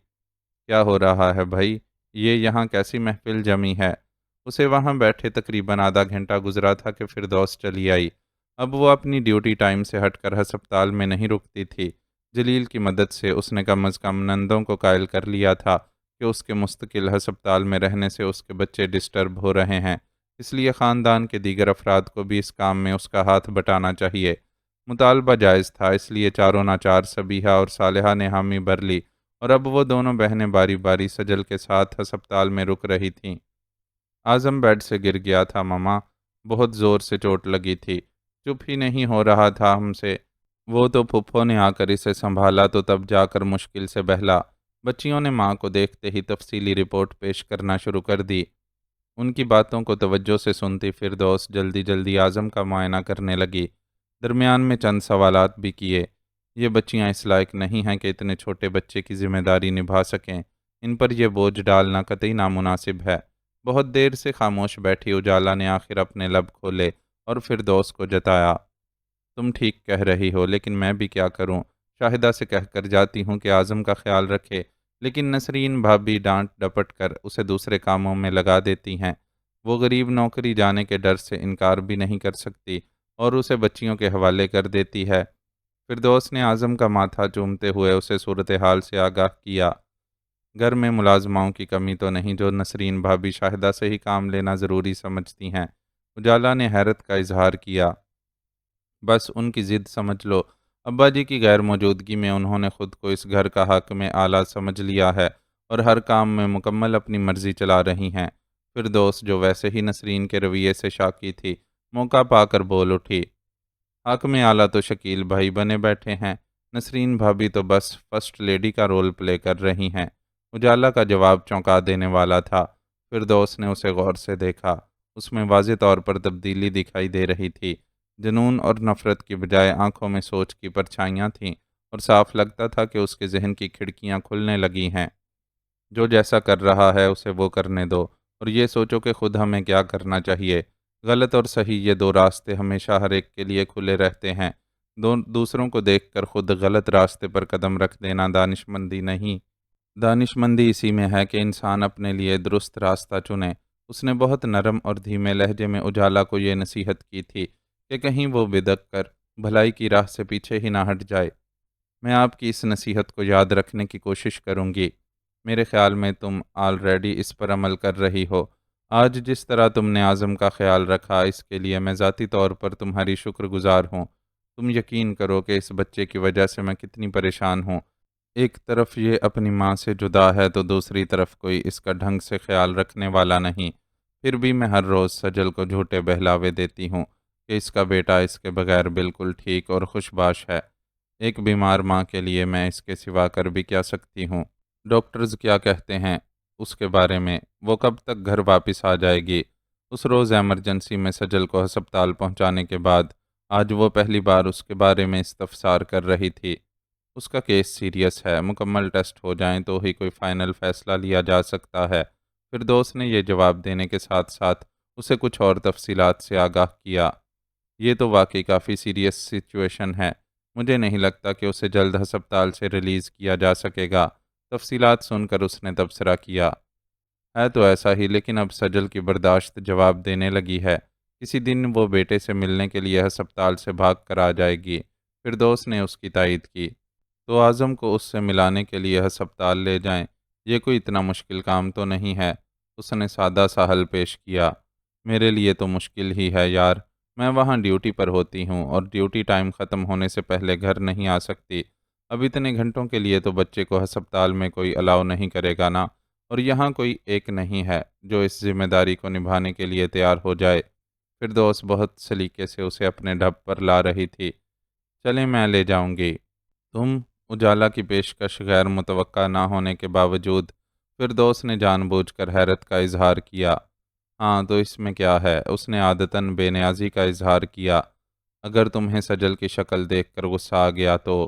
کیا ہو رہا ہے بھائی؟ یہ یہاں کیسی محفل جمی ہے؟ اسے وہاں بیٹھے تقریباً آدھا گھنٹہ گزرا تھا کہ فردوس چلی آئی۔ اب وہ اپنی ڈیوٹی ٹائم سے ہٹ کر ہسپتال میں نہیں رکتی تھی۔ جلیل کی مدد سے اس نے کم از کم نندوں کو قائل کر لیا تھا کہ اس کے مستقل ہسپتال میں رہنے سے اس کے بچے ڈسٹرب ہو رہے ہیں، اس لیے خاندان کے دیگر افراد کو بھی اس کام میں اس کا ہاتھ بٹانا چاہیے۔ مطالبہ جائز تھا، اس لیے چاروں ناچار سبیحہ اور صالحہ نے حامی بھر لی اور اب وہ دونوں بہنیں باری باری سجل کے ساتھ ہسپتال میں رک رہی تھیں۔ اعظم بیڈ سے گر گیا تھا ماما، بہت زور سے چوٹ لگی تھی، چپ ہی نہیں ہو رہا تھا ہم سے۔ وہ تو پھپھو نے آ کر اسے سنبھالا تو تب جا کر مشکل سے بہلا۔ بچیوں نے ماں کو دیکھتے ہی تفصیلی رپورٹ پیش کرنا شروع کر دی۔ ان کی باتوں کو توجہ سے سنتی فردوس جلدی جلدی اعظم کا معائنہ کرنے لگی، درمیان میں چند سوالات بھی کیے۔ یہ بچیاں اس لائق نہیں ہیں کہ اتنے چھوٹے بچے کی ذمہ داری نبھا سکیں، ان پر یہ بوجھ ڈالنا قطعی نامناسب ہے۔ بہت دیر سے خاموش بیٹھی اجالا نے آخر اپنے لب کھولے اور فردوس کو جتایا۔ تم ٹھیک کہہ رہی ہو، لیکن میں بھی کیا کروں؟ شاہدہ سے کہہ کر جاتی ہوں کہ اعظم کا خیال رکھے، لیکن نسرین بھابھی ڈانٹ ڈپٹ کر اسے دوسرے کاموں میں لگا دیتی ہیں۔ وہ غریب نوکری جانے کے ڈر سے انکار بھی نہیں کر سکتی اور اسے بچیوں کے حوالے کر دیتی ہے۔ فردوس نے اعظم کا ماتھا چومتے ہوئے اسے صورتحال سے آگاہ کیا۔ گھر میں ملازماؤں کی کمی تو نہیں جو نسرین بھابھی شاہدہ سے ہی کام لینا ضروری سمجھتی ہیں؟ اجالا نے حیرت کا اظہار کیا۔ بس ان کی ضد سمجھ لو، ابا جی کی غیر موجودگی میں انہوں نے خود کو اس گھر کا حاکم اعلیٰ سمجھ لیا ہے اور ہر کام میں مکمل اپنی مرضی چلا رہی ہیں۔ فردوس جو ویسے ہی نسرین کے رویے سے شاکی تھی، موقع پا کر بول اٹھی۔ حاکم اعلیٰ تو شکیل بھائی بنے بیٹھے ہیں، نسرین بھابھی تو بس فرسٹ لیڈی کا رول پلے کر رہی ہیں۔ اجالا کا جواب چونکا دینے والا تھا۔ فردوس نے اسے غور سے دیکھا، اس میں واضح طور پر تبدیلی دکھائی دے رہی تھی۔ جنون اور نفرت کی بجائے آنکھوں میں سوچ کی پرچھائیاں تھیں اور صاف لگتا تھا کہ اس کے ذہن کی کھڑکیاں کھلنے لگی ہیں۔ جو جیسا کر رہا ہے اسے وہ کرنے دو اور یہ سوچو کہ خود ہمیں کیا کرنا چاہیے۔ غلط اور صحیح یہ دو راستے ہمیشہ ہر ایک کے لیے کھلے رہتے ہیں۔ دوسروں کو دیکھ کر خود غلط راستے پر قدم رکھ دینا دانش مندی نہیں۔ دانش مندی اسی میں ہے کہ انسان اپنے لیے درست راستہ چنے۔ اس نے بہت نرم اور دھیمے لہجے میں اجالا کو یہ نصیحت کی تھی کہ کہیں وہ بدک کر بھلائی کی راہ سے پیچھے ہی نہ ہٹ جائے۔ میں آپ کی اس نصیحت کو یاد رکھنے کی کوشش کروں گی۔ میرے خیال میں تم آلریڈی اس پر عمل کر رہی ہو۔ آج جس طرح تم نے اعظم کا خیال رکھا، اس کے لیے میں ذاتی طور پر تمہاری شکر گزار ہوں۔ تم یقین کرو کہ اس بچے کی وجہ سے میں کتنی پریشان ہوں۔ ایک طرف یہ اپنی ماں سے جدا ہے تو دوسری طرف کوئی اس کا ڈھنگ سے خیال رکھنے والا نہیں۔ پھر بھی میں ہر روز سجل کو جھوٹے بہلاوے دیتی ہوں کہ اس کا بیٹا اس کے بغیر بالکل ٹھیک اور خوش باش ہے۔ ایک بیمار ماں کے لیے میں اس کے سوا کر بھی کیا سکتی ہوں؟ ڈاکٹرز کیا کہتے ہیں اس کے بارے میں؟ وہ کب تک گھر واپس آ جائے گی؟ اس روز ایمرجنسی میں سجل کو ہسپتال پہنچانے کے بعد آج وہ پہلی بار اس کے بارے میں استفسار کر رہی تھی۔ اس کا کیس سیریس ہے، مکمل ٹیسٹ ہو جائیں تو ہی کوئی فائنل فیصلہ لیا جا سکتا ہے۔ فردوس نے یہ جواب دینے کے ساتھ ساتھ اسے کچھ اور تفصیلات سے آگاہ کیا۔ یہ تو واقعی کافی سیریس سچویشن ہے، مجھے نہیں لگتا کہ اسے جلد ہسپتال سے ریلیز کیا جا سکے گا۔ تفصیلات سن کر اس نے تبصرہ کیا، ہے تو ایسا ہی، لیکن اب سجل کی برداشت جواب دینے لگی ہے۔ کسی دن وہ بیٹے سے ملنے کے لیے ہسپتال سے بھاگ کر آ جائے گی۔ فردوس نے اس کی تائید کی۔ تو اعظم کو اس سے ملانے کے لیے ہسپتال لے جائیں، یہ کوئی اتنا مشکل کام تو نہیں ہے۔ اس نے سادہ سا حل پیش کیا۔ میرے لیے تو مشکل ہی ہے یار، میں وہاں ڈیوٹی پر ہوتی ہوں اور ڈیوٹی ٹائم ختم ہونے سے پہلے گھر نہیں آ سکتی۔ اب اتنے گھنٹوں کے لیے تو بچے کو ہسپتال میں کوئی الاؤ نہیں کرے گا نا، اور یہاں کوئی ایک نہیں ہے جو اس ذمہ داری کو نبھانے کے لیے تیار ہو جائے۔ فردوس بہت سلیقے سے اسے اپنے ڈھب پر لا رہی تھی۔ چلیں میں لے جاؤں گی تم۔ اجالا کی پیشکش غیر متوقع نہ ہونے کے باوجود فردوس نے جان بوجھ کر حیرت کا اظہار کیا۔ ہاں تو اس میں کیا ہے، اس نے عادتاً بے نیازی کا اظہار کیا۔ اگر تمہیں سجل کی شکل دیکھ کر غصہ آ گیا تو؟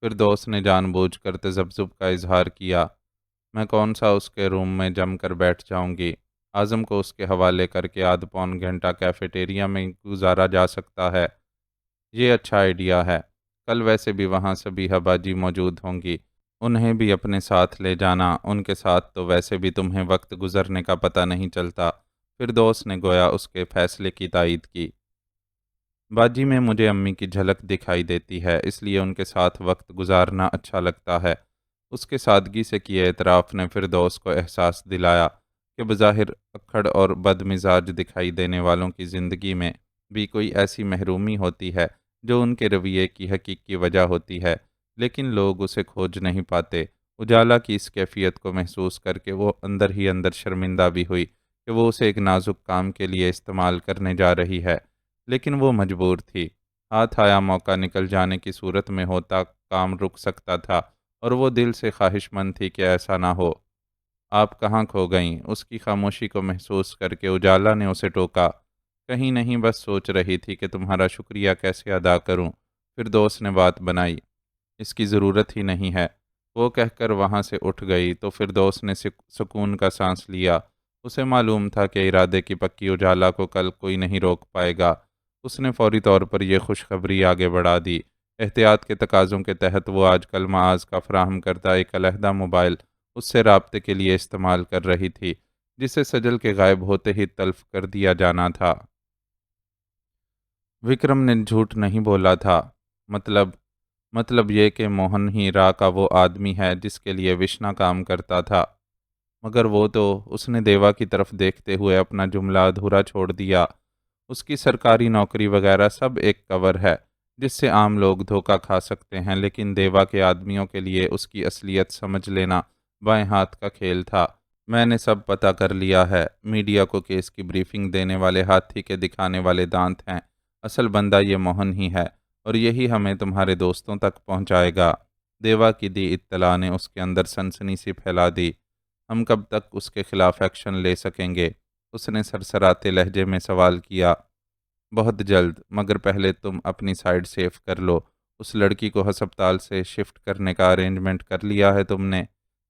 فردوس نے جان بوجھ کر تذبذب کا اظہار کیا۔ میں کون سا اس کے روم میں جم کر بیٹھ جاؤں گی؟ اعظم کو اس کے حوالے کر کے آدھ پون گھنٹہ کیفیٹیریا میں گزارا جا سکتا ہے۔ یہ اچھا آئیڈیا ہے۔ کل ویسے بھی وہاں سبیحہ باجی موجود ہوں گی، انہیں بھی اپنے ساتھ لے جانا، ان کے ساتھ تو ویسے بھی تمہیں وقت گزرنے کا پتہ نہیں چلتا۔ فردوس نے گویا اس کے فیصلے کی تائید کی۔ باجی میں مجھے امی کی جھلک دکھائی دیتی ہے، اس لیے ان کے ساتھ وقت گزارنا اچھا لگتا ہے۔ اس کے سادگی سے کیے اعتراف نے فردوس کو احساس دلایا کہ بظاہر اکھڑ اور بد مزاج دکھائی دینے والوں کی زندگی میں بھی کوئی ایسی محرومی ہوتی ہے جو ان کے رویے کی حقیقی وجہ ہوتی ہے، لیکن لوگ اسے کھوج نہیں پاتے۔ اجالا کی اس کیفیت کو محسوس کر کے وہ اندر ہی اندر شرمندہ بھی ہوئی کہ وہ اسے ایک نازک کام کے لیے استعمال کرنے جا رہی ہے، لیکن وہ مجبور تھی۔ ہاتھ آیا موقع نکل جانے کی صورت میں ہوتا کام رک سکتا تھا، اور وہ دل سے خواہش مند تھی کہ ایسا نہ ہو۔ آپ کہاں کھو گئیں؟ اس کی خاموشی کو محسوس کر کے اجالا نے اسے ٹوکا۔ کہیں نہیں، بس سوچ رہی تھی کہ تمہارا شکریہ کیسے ادا کروں۔ فردوس نے بات بنائی۔ اس کی ضرورت ہی نہیں ہے، وہ کہہ کر وہاں سے اٹھ گئی تو فردوس نے سکون کا سانس لیا۔ اسے معلوم تھا کہ ارادے کی پکی اجالا کو کل کوئی نہیں روک پائے گا۔ اس نے فوری طور پر یہ خوشخبری آگے بڑھا دی۔ احتیاط کے تقاضوں کے تحت وہ آج کل معاذ کا فراہم کردہ ایک علیحدہ موبائل اس سے رابطے کے لیے استعمال کر رہی تھی، جسے سجل کے غائب ہوتے ہی تلف کر دیا جانا تھا۔ وکرم نے جھوٹ نہیں بولا تھا۔ مطلب مطلب یہ کہ موہن ہی را کا وہ آدمی ہے جس کے لیے وشنا کام کرتا تھا۔ مگر وہ تو، اس نے دیوا کی طرف دیکھتے ہوئے اپنا جملہ ادھورا چھوڑ دیا۔ اس کی سرکاری نوکری وغیرہ سب ایک کور ہے جس سے عام لوگ دھوکہ کھا سکتے ہیں، لیکن دیوا کے آدمیوں کے لیے اس کی اصلیت سمجھ لینا بائیں ہاتھ کا کھیل تھا۔ میں نے سب پتہ کر لیا ہے۔ میڈیا کو کیس کی بریفنگ دینے والے ہاتھی کے دکھانے والے دانت ہیں۔ اصل بندہ یہ موہن ہی ہے، اور یہی ہمیں تمہارے دوستوں تک پہنچائے گا۔ دیوا کی دی اطلاع نے اس کے اندر سنسنی سی پھیلا دی۔ ہم کب تک اس کے خلاف ایکشن لے سکیں گے؟ اس نے سرسراتے لہجے میں سوال کیا۔ بہت جلد، مگر پہلے تم اپنی سائیڈ سیف کر لو۔ اس لڑکی کو ہسپتال سے شفٹ کرنے کا ارینجمنٹ کر لیا ہے تم نے؟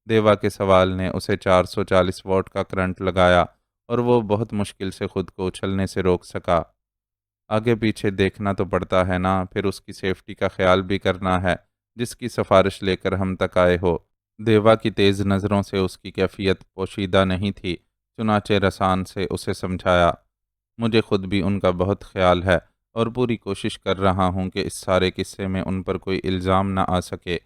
دیوا کے سوال نے اسے 440 واٹ کا کرنٹ لگایا، اور وہ بہت مشکل سے خود کو اچھلنے سے روک سکا۔ آگے پیچھے دیکھنا تو پڑتا ہے نا، پھر اس کی سیفٹی کا خیال بھی کرنا ہے جس کی سفارش لے کر ہم تک آئے ہو۔ دیوا کی تیز نظروں سے اس کی کیفیت پوشیدہ نہیں تھی، چنانچہ رسان سے اسے سمجھایا۔ مجھے خود بھی ان کا بہت خیال ہے، اور پوری کوشش کر رہا ہوں کہ اس سارے قصے میں ان پر کوئی الزام نہ آ سکے۔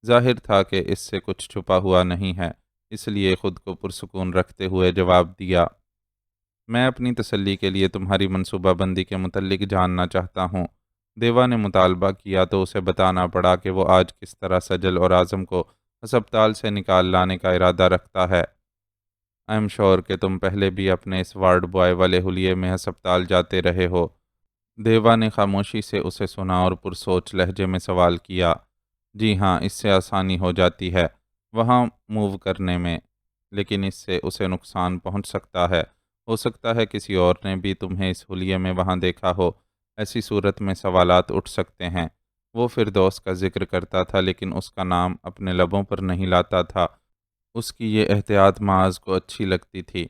ظاہر تھا کہ اس سے کچھ چھپا ہوا نہیں ہے، اس لیے خود کو پرسکون رکھتے ہوئے جواب دیا۔ میں اپنی تسلی کے لیے تمہاری منصوبہ بندی کے متعلق جاننا چاہتا ہوں۔ دیوا نے مطالبہ کیا تو اسے بتانا پڑا کہ وہ آج کس طرح سجل اور اعظم کو ہسپتال سے نکال لانے کا ارادہ رکھتا ہے۔ آئی ایم شور کہ تم پہلے بھی اپنے اس وارڈ بوائے والے حلیے میں ہسپتال جاتے رہے ہو۔ دیوا نے خاموشی سے اسے سنا اور پرسوچ لہجے میں سوال کیا۔ جی ہاں، اس سے آسانی ہو جاتی ہے وہاں موو کرنے میں، لیکن اس سے اسے نقصان پہنچ سکتا ہے۔ ہو سکتا ہے کسی اور نے بھی تمہیں اس حلیے میں وہاں دیکھا ہو، ایسی صورت میں سوالات اٹھ سکتے ہیں۔ وہ فردوس کا ذکر کرتا تھا لیکن اس کا نام اپنے لبوں پر نہیں لاتا تھا۔ اس کی یہ احتیاط معاذ کو اچھی لگتی تھی۔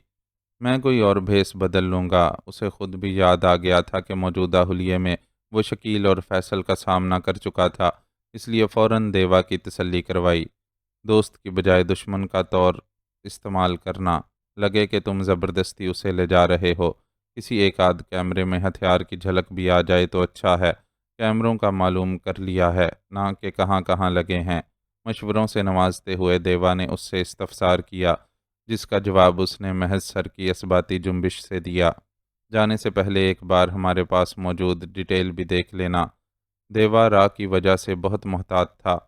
میں کوئی اور بھیس بدل لوں گا۔ اسے خود بھی یاد آ گیا تھا کہ موجودہ حلیے میں وہ شکیل اور فیصل کا سامنا کر چکا تھا، اس لیے فوراً دیوا کی تسلی کروائی۔ دوست کی بجائے دشمن کا طور استعمال کرنا، لگے کہ تم زبردستی اسے لے جا رہے ہو۔ کسی ایک آدھ کیمرے میں ہتھیار کی جھلک بھی آ جائے تو اچھا ہے۔ کیمروں کا معلوم کر لیا ہے، نہ کہ کہاں کہاں لگے ہیں۔ مشوروں سے نوازتے ہوئے دیوا نے اس سے استفسار کیا، جس کا جواب اس نے محض سر کی اثباتی جنبش سے دیا۔ جانے سے پہلے ایک بار ہمارے پاس موجود ڈیٹیل بھی دیکھ لینا۔ دیوا راہ کی وجہ سے بہت محتاط تھا۔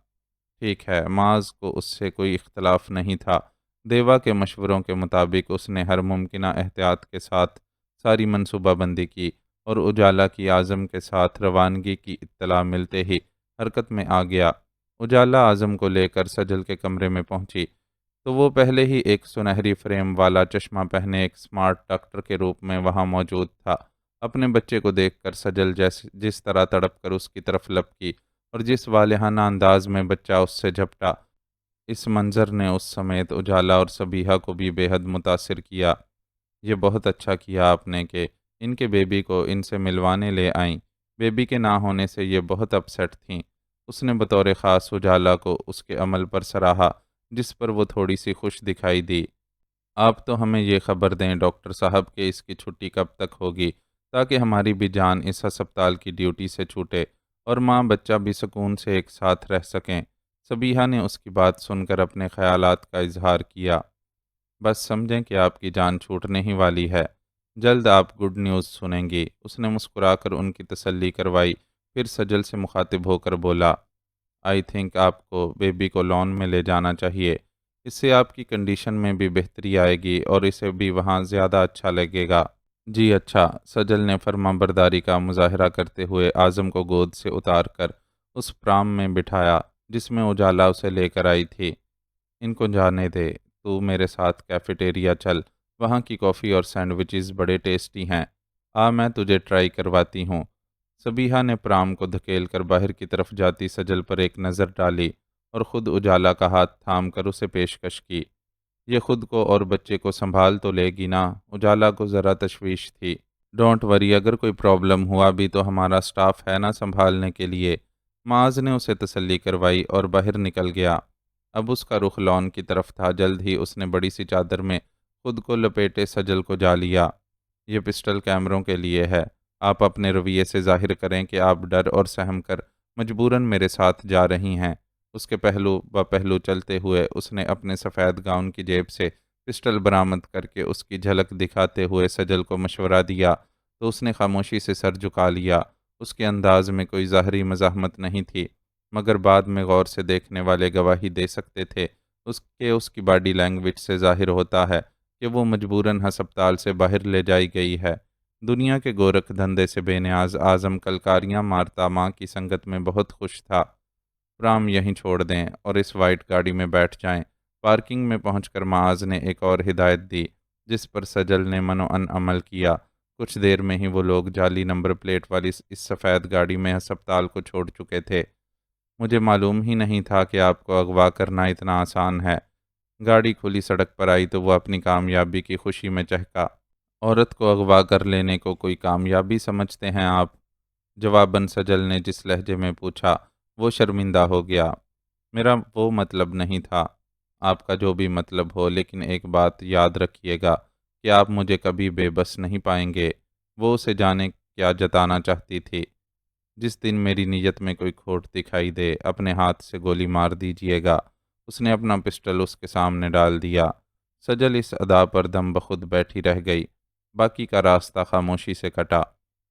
ٹھیک ہے، معاذ کو اس سے کوئی اختلاف نہیں تھا۔ دیوا کے مشوروں کے مطابق اس نے ہر ممکنہ احتیاط کے ساتھ ساری منصوبہ بندی کی اور اجالا کی اعظم کے ساتھ روانگی کی اطلاع ملتے ہی حرکت میں آ گیا۔ اجالا اعظم کو لے کر سجل کے کمرے میں پہنچی تو وہ پہلے ہی ایک سنہری فریم والا چشمہ پہنے ایک سمارٹ ڈاکٹر کے روپ میں وہاں موجود تھا۔ اپنے بچے کو دیکھ کر سجل جس طرح تڑپ کر اس کی طرف لپکی اور جس والہانہ انداز میں بچہ اس سے جھپٹا، اس منظر نے اس سمیت اجالا اور صبیحہ کو بھی بے حد متاثر کیا۔ یہ بہت اچھا کیا آپ نے کہ ان کے بیبی کو ان سے ملوانے لے آئیں۔ بیبی کے نہ ہونے سے یہ بہت اپسیٹ تھیں۔ اس نے بطور خاص اجالا کو اس کے عمل پر سراہا، جس پر وہ تھوڑی سی خوش دکھائی دی۔ آپ تو ہمیں یہ خبر دیں ڈاکٹر صاحب کہ اس کی چھٹی کب تک ہوگی، تاکہ ہماری بھی جان اس ہسپتال کی ڈیوٹی سے چھوٹے اور ماں بچہ بھی سکون سے ایک ساتھ رہ سکیں۔ صبیحہ نے اس کی بات سن کر اپنے خیالات کا اظہار کیا۔ بس سمجھیں کہ آپ کی جان چھوٹنے ہی والی ہے۔ جلد آپ گڈ نیوز سنیں گی۔ اس نے مسکرا کر ان کی تسلی کروائی، پھر سجل سے مخاطب ہو کر بولا، آئی تھنک آپ کو بیبی کو لان میں لے جانا چاہیے۔ اس سے آپ کی کنڈیشن میں بھی بہتری آئے گی اور اسے بھی وہاں زیادہ اچھا لگے گا۔ جی اچھا، سجل نے فرما برداری کا مظاہرہ کرتے ہوئے اعظم کو گود سے اتار کر اس پرام میں بٹھایا جس میں اجالا اسے لے کر آئی تھی۔ ان کو جانے دے، تو میرے ساتھ کیفیٹیریا چل، وہاں کی کافی اور سینڈوچز بڑے ٹیسٹی ہیں، میں تجھے ٹرائی کرواتی ہوں۔ صبیحہ نے پرام کو دھکیل کر باہر کی طرف جاتی سجل پر ایک نظر ڈالی اور خود اجالا کا ہاتھ تھام کر اسے پیشکش کی۔ یہ خود کو اور بچے کو سنبھال تو لے گی نا؟ اجالا کو ذرا تشویش تھی۔ ڈونٹ وری، اگر کوئی پرابلم ہوا بھی تو ہمارا سٹاف ہے نا سنبھالنے کے لیے۔ معاذ نے اسے تسلی کروائی اور باہر نکل گیا۔ اب اس کا رخ لان کی طرف تھا۔ جلد ہی اس نے بڑی سی چادر میں خود کو لپیٹے سجل کو جا لیا۔ یہ پسٹل کیمروں کے لیے ہے۔ آپ اپنے رویے سے ظاہر کریں کہ آپ ڈر اور سہم کر مجبوراً میرے ساتھ جا رہی ہیں۔ اس کے پہلو بہ پہلو چلتے ہوئے اس نے اپنے سفید گاؤن کی جیب سے پسٹل برآمد کر کے اس کی جھلک دکھاتے ہوئے سجل کو مشورہ دیا تو اس نے خاموشی سے سر جھکا لیا۔ اس کے انداز میں کوئی ظاہری مزاحمت نہیں تھی، مگر بعد میں غور سے دیکھنے والے گواہی دے سکتے تھے اس کی باڈی لینگویج سے ظاہر ہوتا ہے کہ وہ مجبوراً ہسپتال سے باہر لے جائی گئی ہے۔ دنیا کے گورکھ دھندے سے بے نیاز اعظم کلکاریاں مارتا ماں کی سنگت میں بہت خوش تھا۔ پرام یہیں چھوڑ دیں اور اس وائٹ گاڑی میں بیٹھ جائیں۔ پارکنگ میں پہنچ کر معاذ نے ایک اور ہدایت دی، جس پر سجل نے منوعن عمل کیا۔ کچھ دیر میں ہی وہ لوگ جعلی نمبر پلیٹ والی اس سفید گاڑی میں ہسپتال کو چھوڑ چکے تھے۔ مجھے معلوم ہی نہیں تھا کہ آپ کو اغوا کرنا اتنا آسان ہے۔ گاڑی کھلی سڑک پر آئی تو وہ اپنی کامیابی کی خوشی میں چہکا۔ عورت کو اغوا کر لینے کو کوئی کامیابی سمجھتے ہیں آپ؟ جواباً سجل نے جس لہجے میں پوچھا وہ شرمندہ ہو گیا۔ میرا وہ مطلب نہیں تھا۔ آپ کا جو بھی مطلب ہو، لیکن ایک بات یاد رکھیے گا کہ آپ مجھے کبھی بے بس نہیں پائیں گے۔ وہ اسے جانے کیا جتانا چاہتی تھی۔ جس دن میری نیت میں کوئی کھوٹ دکھائی دے، اپنے ہاتھ سے گولی مار دیجیے گا۔ اس نے اپنا پسٹل اس کے سامنے ڈال دیا۔ سجل اس ادا پر دم بخود بیٹھی رہ گئی۔ باقی کا راستہ خاموشی سے کٹا۔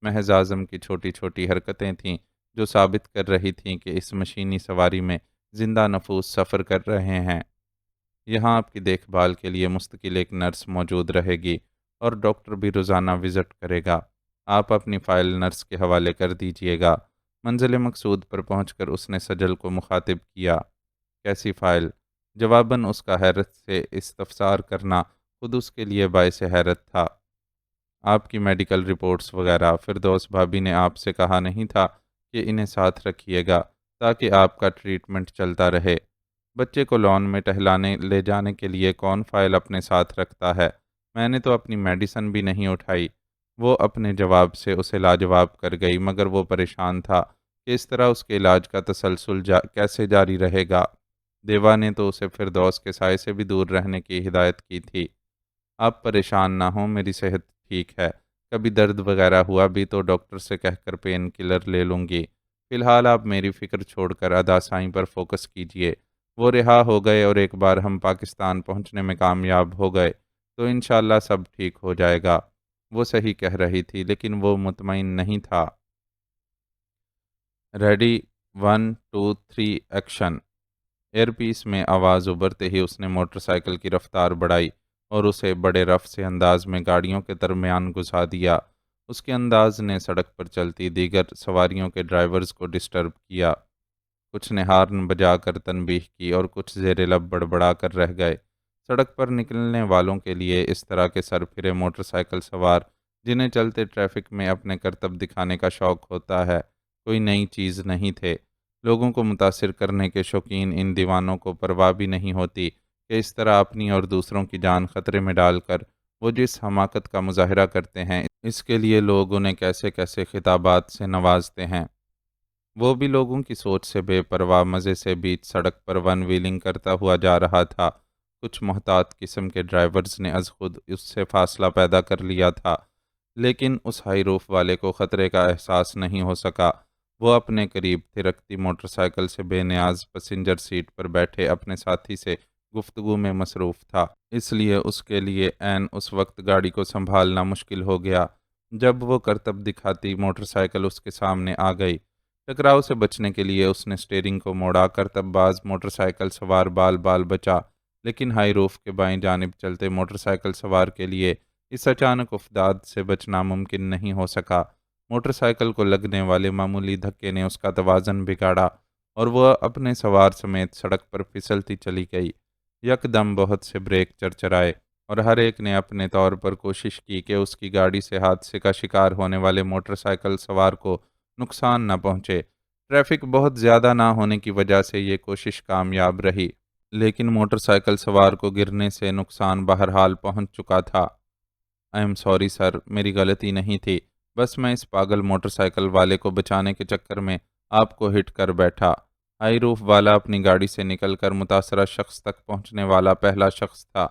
محض اعظم کی چھوٹی چھوٹی حرکتیں تھیں جو ثابت کر رہی تھیں کہ اس مشینی سواری میں زندہ نفوس سفر کر رہے ہیں۔ یہاں آپ کی دیکھ بھال کے لیے مستقل ایک نرس موجود رہے گی اور ڈاکٹر بھی روزانہ وزٹ کرے گا۔ آپ اپنی فائل نرس کے حوالے کر دیجیے گا۔ منزل مقصود پر پہنچ کر اس نے سجل کو مخاطب کیا، کیسی فائل؟ جواباً اس کا حیرت سے استفسار کرنا خود اس کے لیے باعث حیرت تھا۔ آپ کی میڈیکل رپورٹس وغیرہ۔ فردوس بھابی نے آپ سے کہا نہیں تھا کہ انہیں ساتھ رکھیے گا تاکہ آپ کا ٹریٹمنٹ چلتا رہے؟ بچے کو لان میں ٹہلانے لے جانے کے لیے کون فائل اپنے ساتھ رکھتا ہے؟ میں نے تو اپنی میڈیسن بھی نہیں اٹھائی۔ وہ اپنے جواب سے اسے لاجواب کر گئی، مگر وہ پریشان تھا کہ اس طرح اس کے علاج کا تسلسل کیسے جاری رہے گا۔ دیوا نے تو اسے فردوس کے سائے سے بھی دور رہنے کی ہدایت کی تھی۔ آپ پریشان نہ ہوں، میری صحت ٹھیک ہے۔ کبھی درد وغیرہ ہوا بھی تو ڈاکٹر سے کہہ کر پین کلر لے لوں گی۔ فی الحال آپ میری فکر چھوڑ کر ادا سائیں پر فوکس کیجئے۔ وہ رہا ہو گئے اور ایک بار ہم پاکستان پہنچنے میں کامیاب ہو گئے تو انشاءاللہ سب ٹھیک ہو جائے گا۔ وہ صحیح کہہ رہی تھی، لیکن وہ مطمئن نہیں تھا۔ Ready, 1 2 3 action. ایئر پیس میں آواز ابھرتے ہی اس نے موٹر سائیکل کی رفتار بڑھائی اور اسے بڑے رف سے انداز میں گاڑیوں کے درمیان گھسا دیا۔ اس کے انداز نے سڑک پر چلتی دیگر سواریوں کے ڈرائیورز کو ڈسٹرب کیا۔ کچھ نے ہارن بجا کر تنبیہ کی اور کچھ زیر لب بڑبڑا کر رہ گئے۔ سڑک پر نکلنے والوں کے لیے اس طرح کے سر پھرے موٹر سائیکل سوار، جنہیں چلتے ٹریفک میں اپنے کرتب دکھانے کا شوق ہوتا ہے، کوئی نئی چیز نہیں تھے۔ لوگوں کو متاثر کرنے کے شوقین ان دیوانوں کو پرواہ بھی نہیں ہوتی کہ اس طرح اپنی اور دوسروں کی جان خطرے میں ڈال کر وہ جس حماقت کا مظاہرہ کرتے ہیں، اس کے لیے لوگ انہیں کیسے کیسے خطابات سے نوازتے ہیں۔ وہ بھی لوگوں کی سوچ سے بے پرواہ مزے سے بیچ سڑک پر ون ویلنگ کرتا ہوا جا رہا تھا۔ کچھ محتاط قسم کے ڈرائیورز نے از خود اس سے فاصلہ پیدا کر لیا تھا، لیکن اس ہائی روف والے کو خطرے کا احساس نہیں ہو سکا۔ وہ اپنے قریب تھرکتی موٹر سائیکل سے بے نیاز پسنجر سیٹ پر بیٹھے اپنے ساتھی سے گفتگو میں مصروف تھا، اس لیے اس کے لیے عین اس وقت گاڑی کو سنبھالنا مشکل ہو گیا جب وہ کرتب دکھاتی موٹر سائیکل اس کے سامنے آ گئی۔ ٹکراؤ سے بچنے کے لیے اس نے سٹیئرنگ کو موڑا۔ کرتب باز موٹر سائیکل سوار بال بال بچا، لیکن ہائی روف کے بائیں جانب چلتے موٹر سائیکل سوار کے لیے اس اچانک افداد سے بچنا ممکن نہیں ہو سکا۔ موٹر سائیکل کو لگنے والے معمولی دھکے نے اس کا توازن بگاڑا اور وہ اپنے سوار سمیت سڑک پر پھسلتی چلی گئی۔ یکدم بہت سے بریک چرچرائے اور ہر ایک نے اپنے طور پر کوشش کی کہ اس کی گاڑی سے حادثے کا شکار ہونے والے موٹر سائیکل سوار کو نقصان نہ پہنچے۔ ٹریفک بہت زیادہ نہ ہونے کی وجہ سے یہ کوشش کامیاب رہی، لیکن موٹر سائیکل سوار کو گرنے سے نقصان بہرحال پہنچ چکا تھا۔ آئی ایم سوری سر، میری غلطی نہیں تھی، بس میں اس پاگل موٹر سائیکل والے کو بچانے کے چکر میں آپ کو ہٹ کر بیٹھا۔ ہائی روف والا اپنی گاڑی سے نکل کر متاثرہ شخص تک پہنچنے والا پہلا شخص تھا۔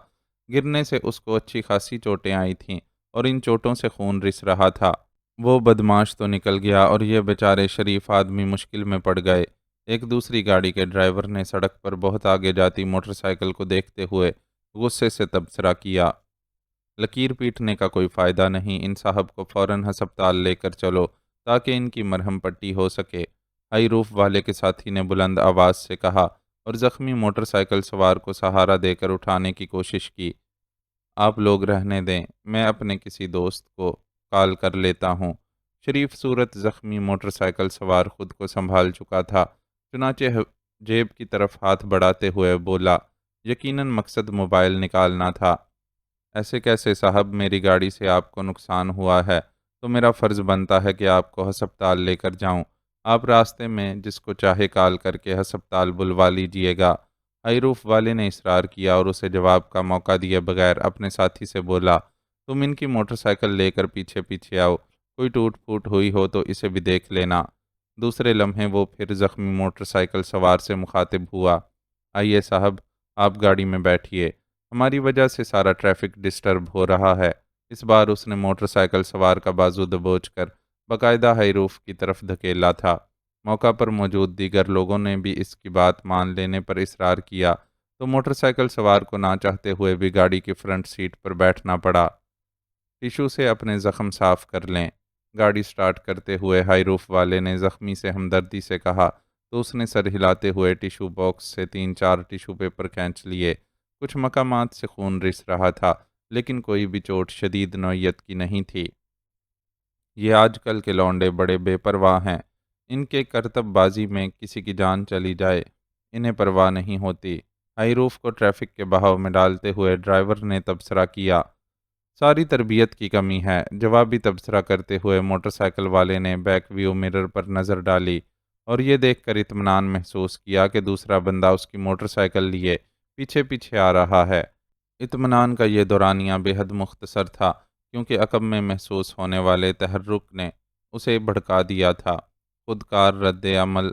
گرنے سے اس کو اچھی خاصی چوٹیں آئی تھیں اور ان چوٹوں سے خون رس رہا تھا۔ وہ بدماش تو نکل گیا اور یہ بیچارے شریف آدمی مشکل میں پڑ گئے۔ ایک دوسری گاڑی کے ڈرائیور نے سڑک پر بہت آگے جاتی موٹر سائیکل کو دیکھتے ہوئے غصے سے تبصرہ کیا، لکیر پیٹنے کا کوئی فائدہ نہیں، ان صاحب کو فوراً ہسپتال لے کر چلو تاکہ ان کی مرہم پٹی ہو سکے۔ ہائی روف والے کے ساتھی نے بلند آواز سے کہا اور زخمی موٹر سائیکل سوار کو سہارا دے کر اٹھانے کی کوشش کی۔ آپ لوگ رہنے دیں، میں اپنے کسی دوست کو کال کر لیتا ہوں۔ شریف صورت زخمی موٹر سائیکل سوار خود کو سنبھال چکا تھا، چنانچہ جیب کی طرف ہاتھ بڑھاتے ہوئے بولا، یقیناً مقصد موبائل نکالنا تھا۔ ایسے کیسے صاحب، میری گاڑی سے آپ کو نقصان ہوا ہے تو میرا فرض بنتا ہے کہ آپ کو ہسپتال لے کر جاؤں۔ آپ راستے میں جس کو چاہے کال کر کے ہسپتال بلوا لیجئے گا۔ ہائی روف والے نے اصرار کیا اور اسے جواب کا موقع دیے بغیر اپنے ساتھی سے بولا، تم ان کی موٹر سائیکل لے کر پیچھے پیچھے آؤ، کوئی ٹوٹ پھوٹ ہوئی ہو تو اسے بھی دیکھ لینا۔ دوسرے لمحے وہ پھر زخمی موٹر سائیکل سوار سے مخاطب ہوا، آئیے صاحب، آپ گاڑی میں بیٹھیے، ہماری وجہ سے سارا ٹریفک ڈسٹرب ہو رہا ہے۔ اس بار اس نے موٹر سائیکل سوار کا بازو دبوچ کر باقاعدہ ہائی روف کی طرف دھکیلا تھا۔ موقع پر موجود دیگر لوگوں نے بھی اس کی بات مان لینے پر اصرار کیا تو موٹر سائیکل سوار کو نہ چاہتے ہوئے بھی گاڑی کی فرنٹ سیٹ پر بیٹھنا پڑا۔ ٹیشو سے اپنے زخم صاف کر لیں، گاڑی سٹارٹ کرتے ہوئے ہائی روف والے نے زخمی سے ہمدردی سے کہا تو اس نے سر ہلاتے ہوئے ٹیشو باکس سے 3 4 ٹیشو پیپر کھینچ لیے۔ کچھ مقامات سے خون رس رہا تھا، لیکن کوئی بھی چوٹ شدید نوعیت کی نہیں تھی۔ یہ آج کل کے لونڈے بڑے بے پرواہ ہیں، ان کے کرتب بازی میں کسی کی جان چلی جائے انہیں پرواہ نہیں ہوتی۔ ہائی روف کو ٹریفک کے بہاؤ میں ڈالتے ہوئے ڈرائیور نے تبصرہ کیا، ساری تربیت کی کمی ہے، جوابی تبصرہ کرتے ہوئے موٹر سائیکل والے نے بیک ویو مرر پر نظر ڈالی اور یہ دیکھ کر اطمینان محسوس کیا کہ دوسرا بندہ اس کی موٹر سائیکل لیے پیچھے پیچھے آ رہا ہے۔ اطمینان کا یہ دورانیہ بے حد مختصر تھا، کیونکہ عقب میں محسوس ہونے والے تحرک نے اسے بھڑکا دیا تھا۔ خود کار رد عمل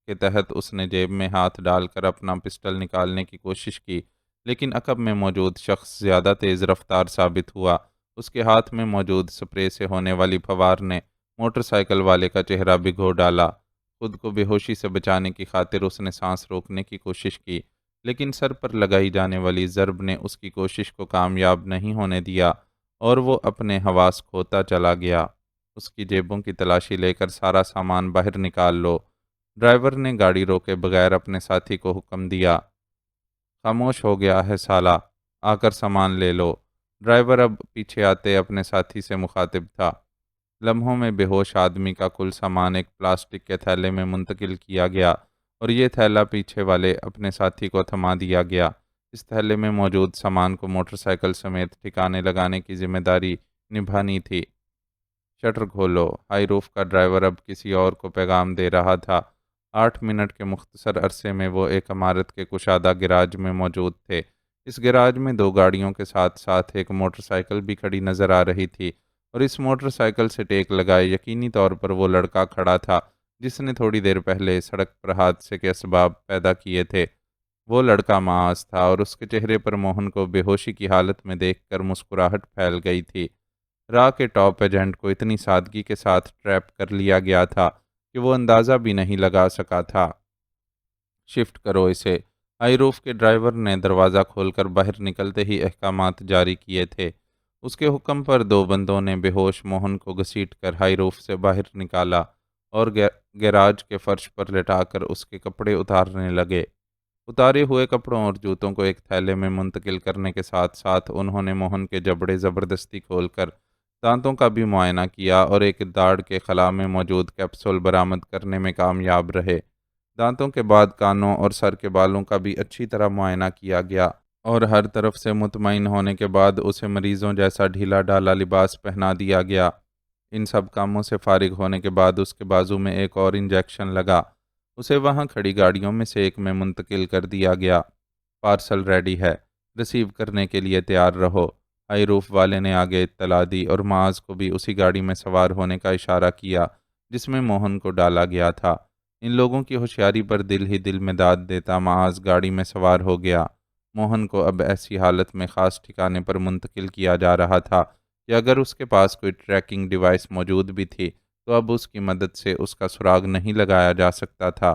کے تحت اس نے جیب میں ہاتھ ڈال کر اپنا پسٹل نکالنے کی کوشش کی، لیکن عقب میں موجود شخص زیادہ تیز رفتار ثابت ہوا۔ اس کے ہاتھ میں موجود سپرے سے ہونے والی فوار نے موٹر سائیکل والے کا چہرہ بھگو ڈالا۔ خود کو بے ہوشی سے بچانے کی خاطر اس نے سانس روکنے کی کوشش کی، لیکن سر پر لگائی جانے والی ضرب نے اس کی کوشش کو کامیاب نہیں ہونے دیا اور وہ اپنے حواس کھوتا چلا گیا۔ اس کی جیبوں کی تلاشی لے کر سارا سامان باہر نکال لو۔ ڈرائیور نے گاڑی روکے بغیر اپنے ساتھی کو حکم دیا۔ خاموش ہو گیا ہے سالہ، آ کر سامان لے لو۔ ڈرائیور اب پیچھے آتے اپنے ساتھی سے مخاطب تھا۔ لمحوں میں بے ہوش آدمی کا کل سامان ایک پلاسٹک کے تھیلے میں منتقل کیا گیا اور یہ تھیلا پیچھے والے اپنے ساتھی کو تھما دیا گیا۔ اس تھیلے میں موجود سامان کو موٹر سائیکل سمیت ٹھکانے لگانے کی ذمہ داری نبھانی تھی۔ شٹر کھولو۔ ہائی روف کا ڈرائیور اب کسی اور کو پیغام دے رہا تھا۔ 8 منٹ کے مختصر عرصے میں وہ ایک عمارت کے کشادہ گراج میں موجود تھے۔ اس گراج میں 2 گاڑیوں کے ساتھ ساتھ ایک موٹر سائیکل بھی کھڑی نظر آ رہی تھی، اور اس موٹر سائیکل سے ٹیک لگائے یقینی طور پر وہ لڑکا کھڑا تھا جس نے تھوڑی دیر پہلے سڑک پر حادثے کے اسباب پیدا کیے تھے۔ وہ لڑکا معاذ تھا اور اس کے چہرے پر موہن کو بے ہوشی کی حالت میں دیکھ کر مسکراہٹ پھیل گئی تھی۔ راہ کے ٹاپ ایجنٹ کو اتنی سادگی کے ساتھ ٹریپ کر لیا گیا تھا کہ وہ اندازہ بھی نہیں لگا سکا تھا۔ شفٹ کرو اسے۔ ہائی روف کے ڈرائیور نے دروازہ کھول کر باہر نکلتے ہی احکامات جاری کیے تھے۔ اس کے حکم پر 2 بندوں نے بے ہوش موہن کو گھسیٹ کر ہائی روف سے باہر نکالا اور گیراج کے فرش پر لٹا کر اس کے کپڑے اتارنے لگے۔ اتارے ہوئے کپڑوں اور جوتوں کو ایک تھیلے میں منتقل کرنے کے ساتھ ساتھ انہوں نے موہن کے جبڑے زبردستی کھول کر دانتوں کا بھی معائنہ کیا اور ایک داڑھ کے خلا میں موجود کیپسول برآمد کرنے میں کامیاب رہے۔ دانتوں کے بعد کانوں اور سر کے بالوں کا بھی اچھی طرح معائنہ کیا گیا اور ہر طرف سے مطمئن ہونے کے بعد اسے مریضوں جیسا ڈھیلا ڈھالا لباس پہنا دیا گیا۔ ان سب کاموں سے فارغ ہونے کے بعد اس کے بازو میں ایک اور انجیکشن لگا۔ اسے وہاں کھڑی گاڑیوں میں سے ایک میں منتقل کر دیا گیا۔ پارسل ریڈی ہے، ریسیو کرنے کے لیے تیار رہو۔ ہائی روف والے نے آگے اطلاع دی اور معاذ کو بھی اسی گاڑی میں سوار ہونے کا اشارہ کیا جس میں موہن کو ڈالا گیا تھا۔ ان لوگوں کی ہوشیاری پر دل ہی دل میں داد دیتا معاذ گاڑی میں سوار ہو گیا۔ موہن کو اب ایسی حالت میں خاص ٹھکانے پر منتقل کیا جا رہا تھا کہ اگر اس کے پاس کوئی ٹریکنگ ڈیوائس موجود بھی تھی تو اب اس کی مدد سے اس کا سراغ نہیں لگایا جا سکتا تھا۔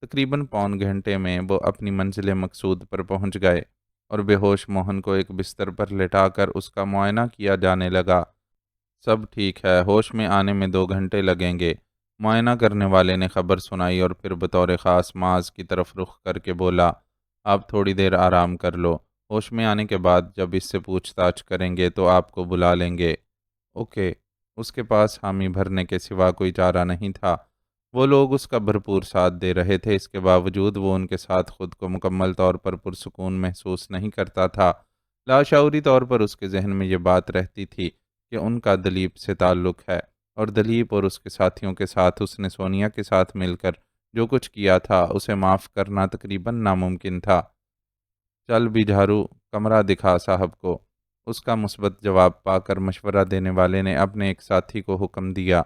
تقریباً پون گھنٹے میں وہ اپنی منزل مقصود پر پہنچ گئے اور بے ہوش موہن کو ایک بستر پر لٹا کر اس کا معائنہ کیا جانے لگا۔ سب ٹھیک ہے، ہوش میں آنے میں 2 گھنٹے لگیں گے، معائنہ کرنے والے نے خبر سنائی اور پھر بطور خاص معاذ کی طرف رخ کر کے بولا، آپ تھوڑی دیر آرام کر لو، ہوش میں آنے کے بعد جب اس سے پوچھ تاچھ کریں گے تو آپ کو بلا لیں گے۔ اوکے۔ اس کے پاس حامی بھرنے کے سوا کوئی چارہ نہیں تھا۔ وہ لوگ اس کا بھرپور ساتھ دے رہے تھے، اس کے باوجود وہ ان کے ساتھ خود کو مکمل طور پر پرسکون محسوس نہیں کرتا تھا۔ لاشعوری طور پر اس کے ذہن میں یہ بات رہتی تھی کہ ان کا دلیپ سے تعلق ہے اور دلیپ اور اس کے ساتھیوں کے ساتھ اس نے سونیا کے ساتھ مل کر جو کچھ کیا تھا اسے معاف کرنا تقریباً ناممکن تھا۔ چل بھی جھارو، کمرہ دکھا صاحب کو۔ اس کا مثبت جواب پا کر مشورہ دینے والے نے اپنے ایک ساتھی کو حکم دیا۔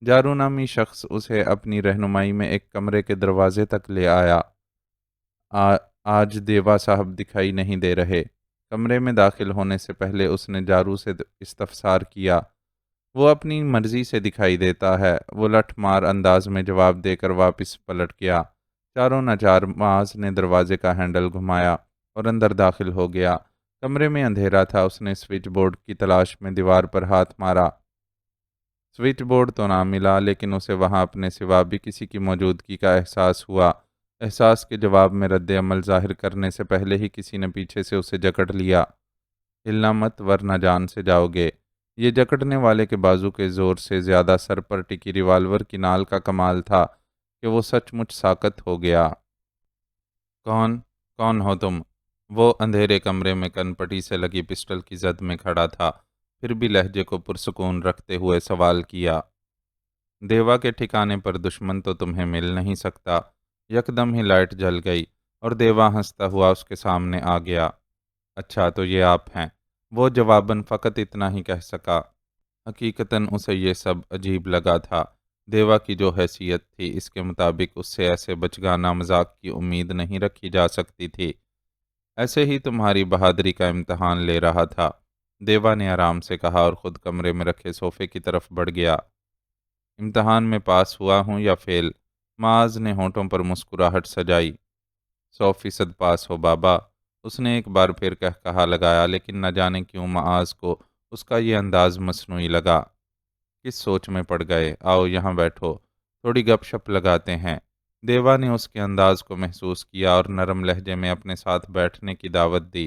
جارو نامی شخص اسے اپنی رہنمائی میں ایک کمرے کے دروازے تک لے آیا۔ آج دیوا صاحب دکھائی نہیں دے رہے۔ کمرے میں داخل ہونے سے پہلے اس نے جارو سے استفسار کیا۔ وہ اپنی مرضی سے دکھائی دیتا ہے، وہ لٹھ مار انداز میں جواب دے کر واپس پلٹ گیا۔ چاروں ناچار معاذ نے دروازے کا ہینڈل گھمایا اور اندر داخل ہو گیا۔ کمرے میں اندھیرا تھا۔ اس نے سوئچ بورڈ کی تلاش میں دیوار پر ہاتھ مارا۔ سوئچ بورڈ تو نہ ملا، لیکن اسے وہاں اپنے سوا بھی کسی کی موجودگی کا احساس ہوا۔ احساس کے جواب میں رد عمل ظاہر کرنے سے پہلے ہی کسی نے پیچھے سے اسے جکڑ لیا۔ ہلنا مت ورنہ جان سے جاؤ گے۔ یہ جکڑنے والے کے بازو کے زور سے زیادہ سر پر ٹکی ریوالور کی نال کا کمال تھا کہ وہ سچ مچ ساکت ہو گیا۔ کون ہو تم؟ وہ اندھیرے کمرے میں کن پٹی سے لگی پسٹل کی زد میں کھڑا تھا۔ پھر بھی لہجے کو پرسکون رکھتے ہوئے سوال کیا، دیوا کے ٹھکانے پر دشمن تو تمہیں مل نہیں سکتا؟ یکدم ہی لائٹ جل گئی اور دیوا ہنستا ہوا اس کے سامنے آ گیا۔ اچھا تو یہ آپ ہیں؟ وہ جواباً فقط اتنا ہی کہہ سکا۔ حقیقتاً اسے یہ سب عجیب لگا تھا۔ دیوا کی جو حیثیت تھی اس کے مطابق اس سے ایسے بچگانہ مذاق کی امید نہیں رکھی جا سکتی تھی۔ ایسے ہی تمہاری بہادری کا امتحان لے رہا تھا، دیوا نے آرام سے کہا اور خود کمرے میں رکھے صوفے کی طرف بڑھ گیا۔ امتحان میں پاس ہوا ہوں یا فیل؟ معاذ نے ہونٹوں پر مسکراہٹ سجائی۔ 100% پاس ہو بابا، اس نے ایک بار پھر کہا لگایا، لیکن نہ جانے کیوں معاذ کو اس کا یہ انداز مصنوعی لگا۔ کس سوچ میں پڑ گئے؟ آؤ یہاں بیٹھو، تھوڑی گپ شپ لگاتے ہیں۔ دیوا نے اس کے انداز کو محسوس کیا اور نرم لہجے میں اپنے ساتھ بیٹھنے کی دعوت دی۔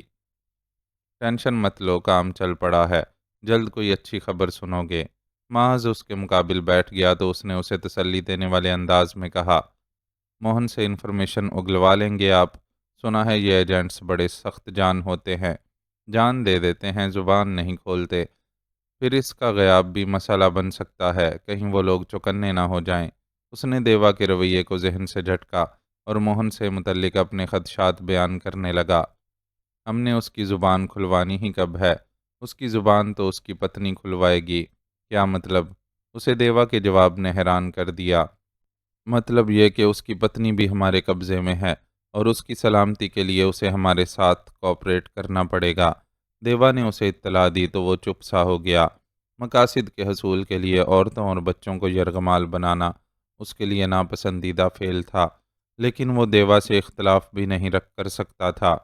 ٹینشن مت لو، کام چل پڑا ہے، جلد کوئی اچھی خبر سنو گے۔ معاذ اس کے مقابل بیٹھ گیا تو اس نے اسے تسلی دینے والے انداز میں کہا، موہن سے انفارمیشن اگلوا لیں گے آپ؟ سنا ہے یہ ایجنٹس بڑے سخت جان ہوتے ہیں، جان دے دیتے ہیں، زبان نہیں کھولتے، پھر اس کا غیاب بھی مسئلہ بن سکتا ہے، کہیں وہ لوگ چوکنے نہ ہو جائیں۔ اس نے دیوا کے رویے کو ذہن سے جھٹکا اور موہن سے متعلق اپنے خدشات بیان کرنے لگا۔ ہم نے اس کی زبان کھلوانی ہی کب ہے؟ اس کی زبان تو اس کی پتنی کھلوائے گی۔ کیا مطلب؟ اسے دیوا کے جواب نے حیران کر دیا۔ مطلب یہ کہ اس کی پتنی بھی ہمارے قبضے میں ہے اور اس کی سلامتی کے لیے اسے ہمارے ساتھ کوآپریٹ کرنا پڑے گا۔ دیوا نے اسے اطلاع دی تو وہ چپ سا ہو گیا۔ مقاصد کے حصول کے لیے عورتوں اور بچوں کو یرغمال بنانا اس کے لیے ناپسندیدہ فعل تھا، لیکن وہ دیوا سے اختلاف بھی نہیں رکھ کر سکتا تھا۔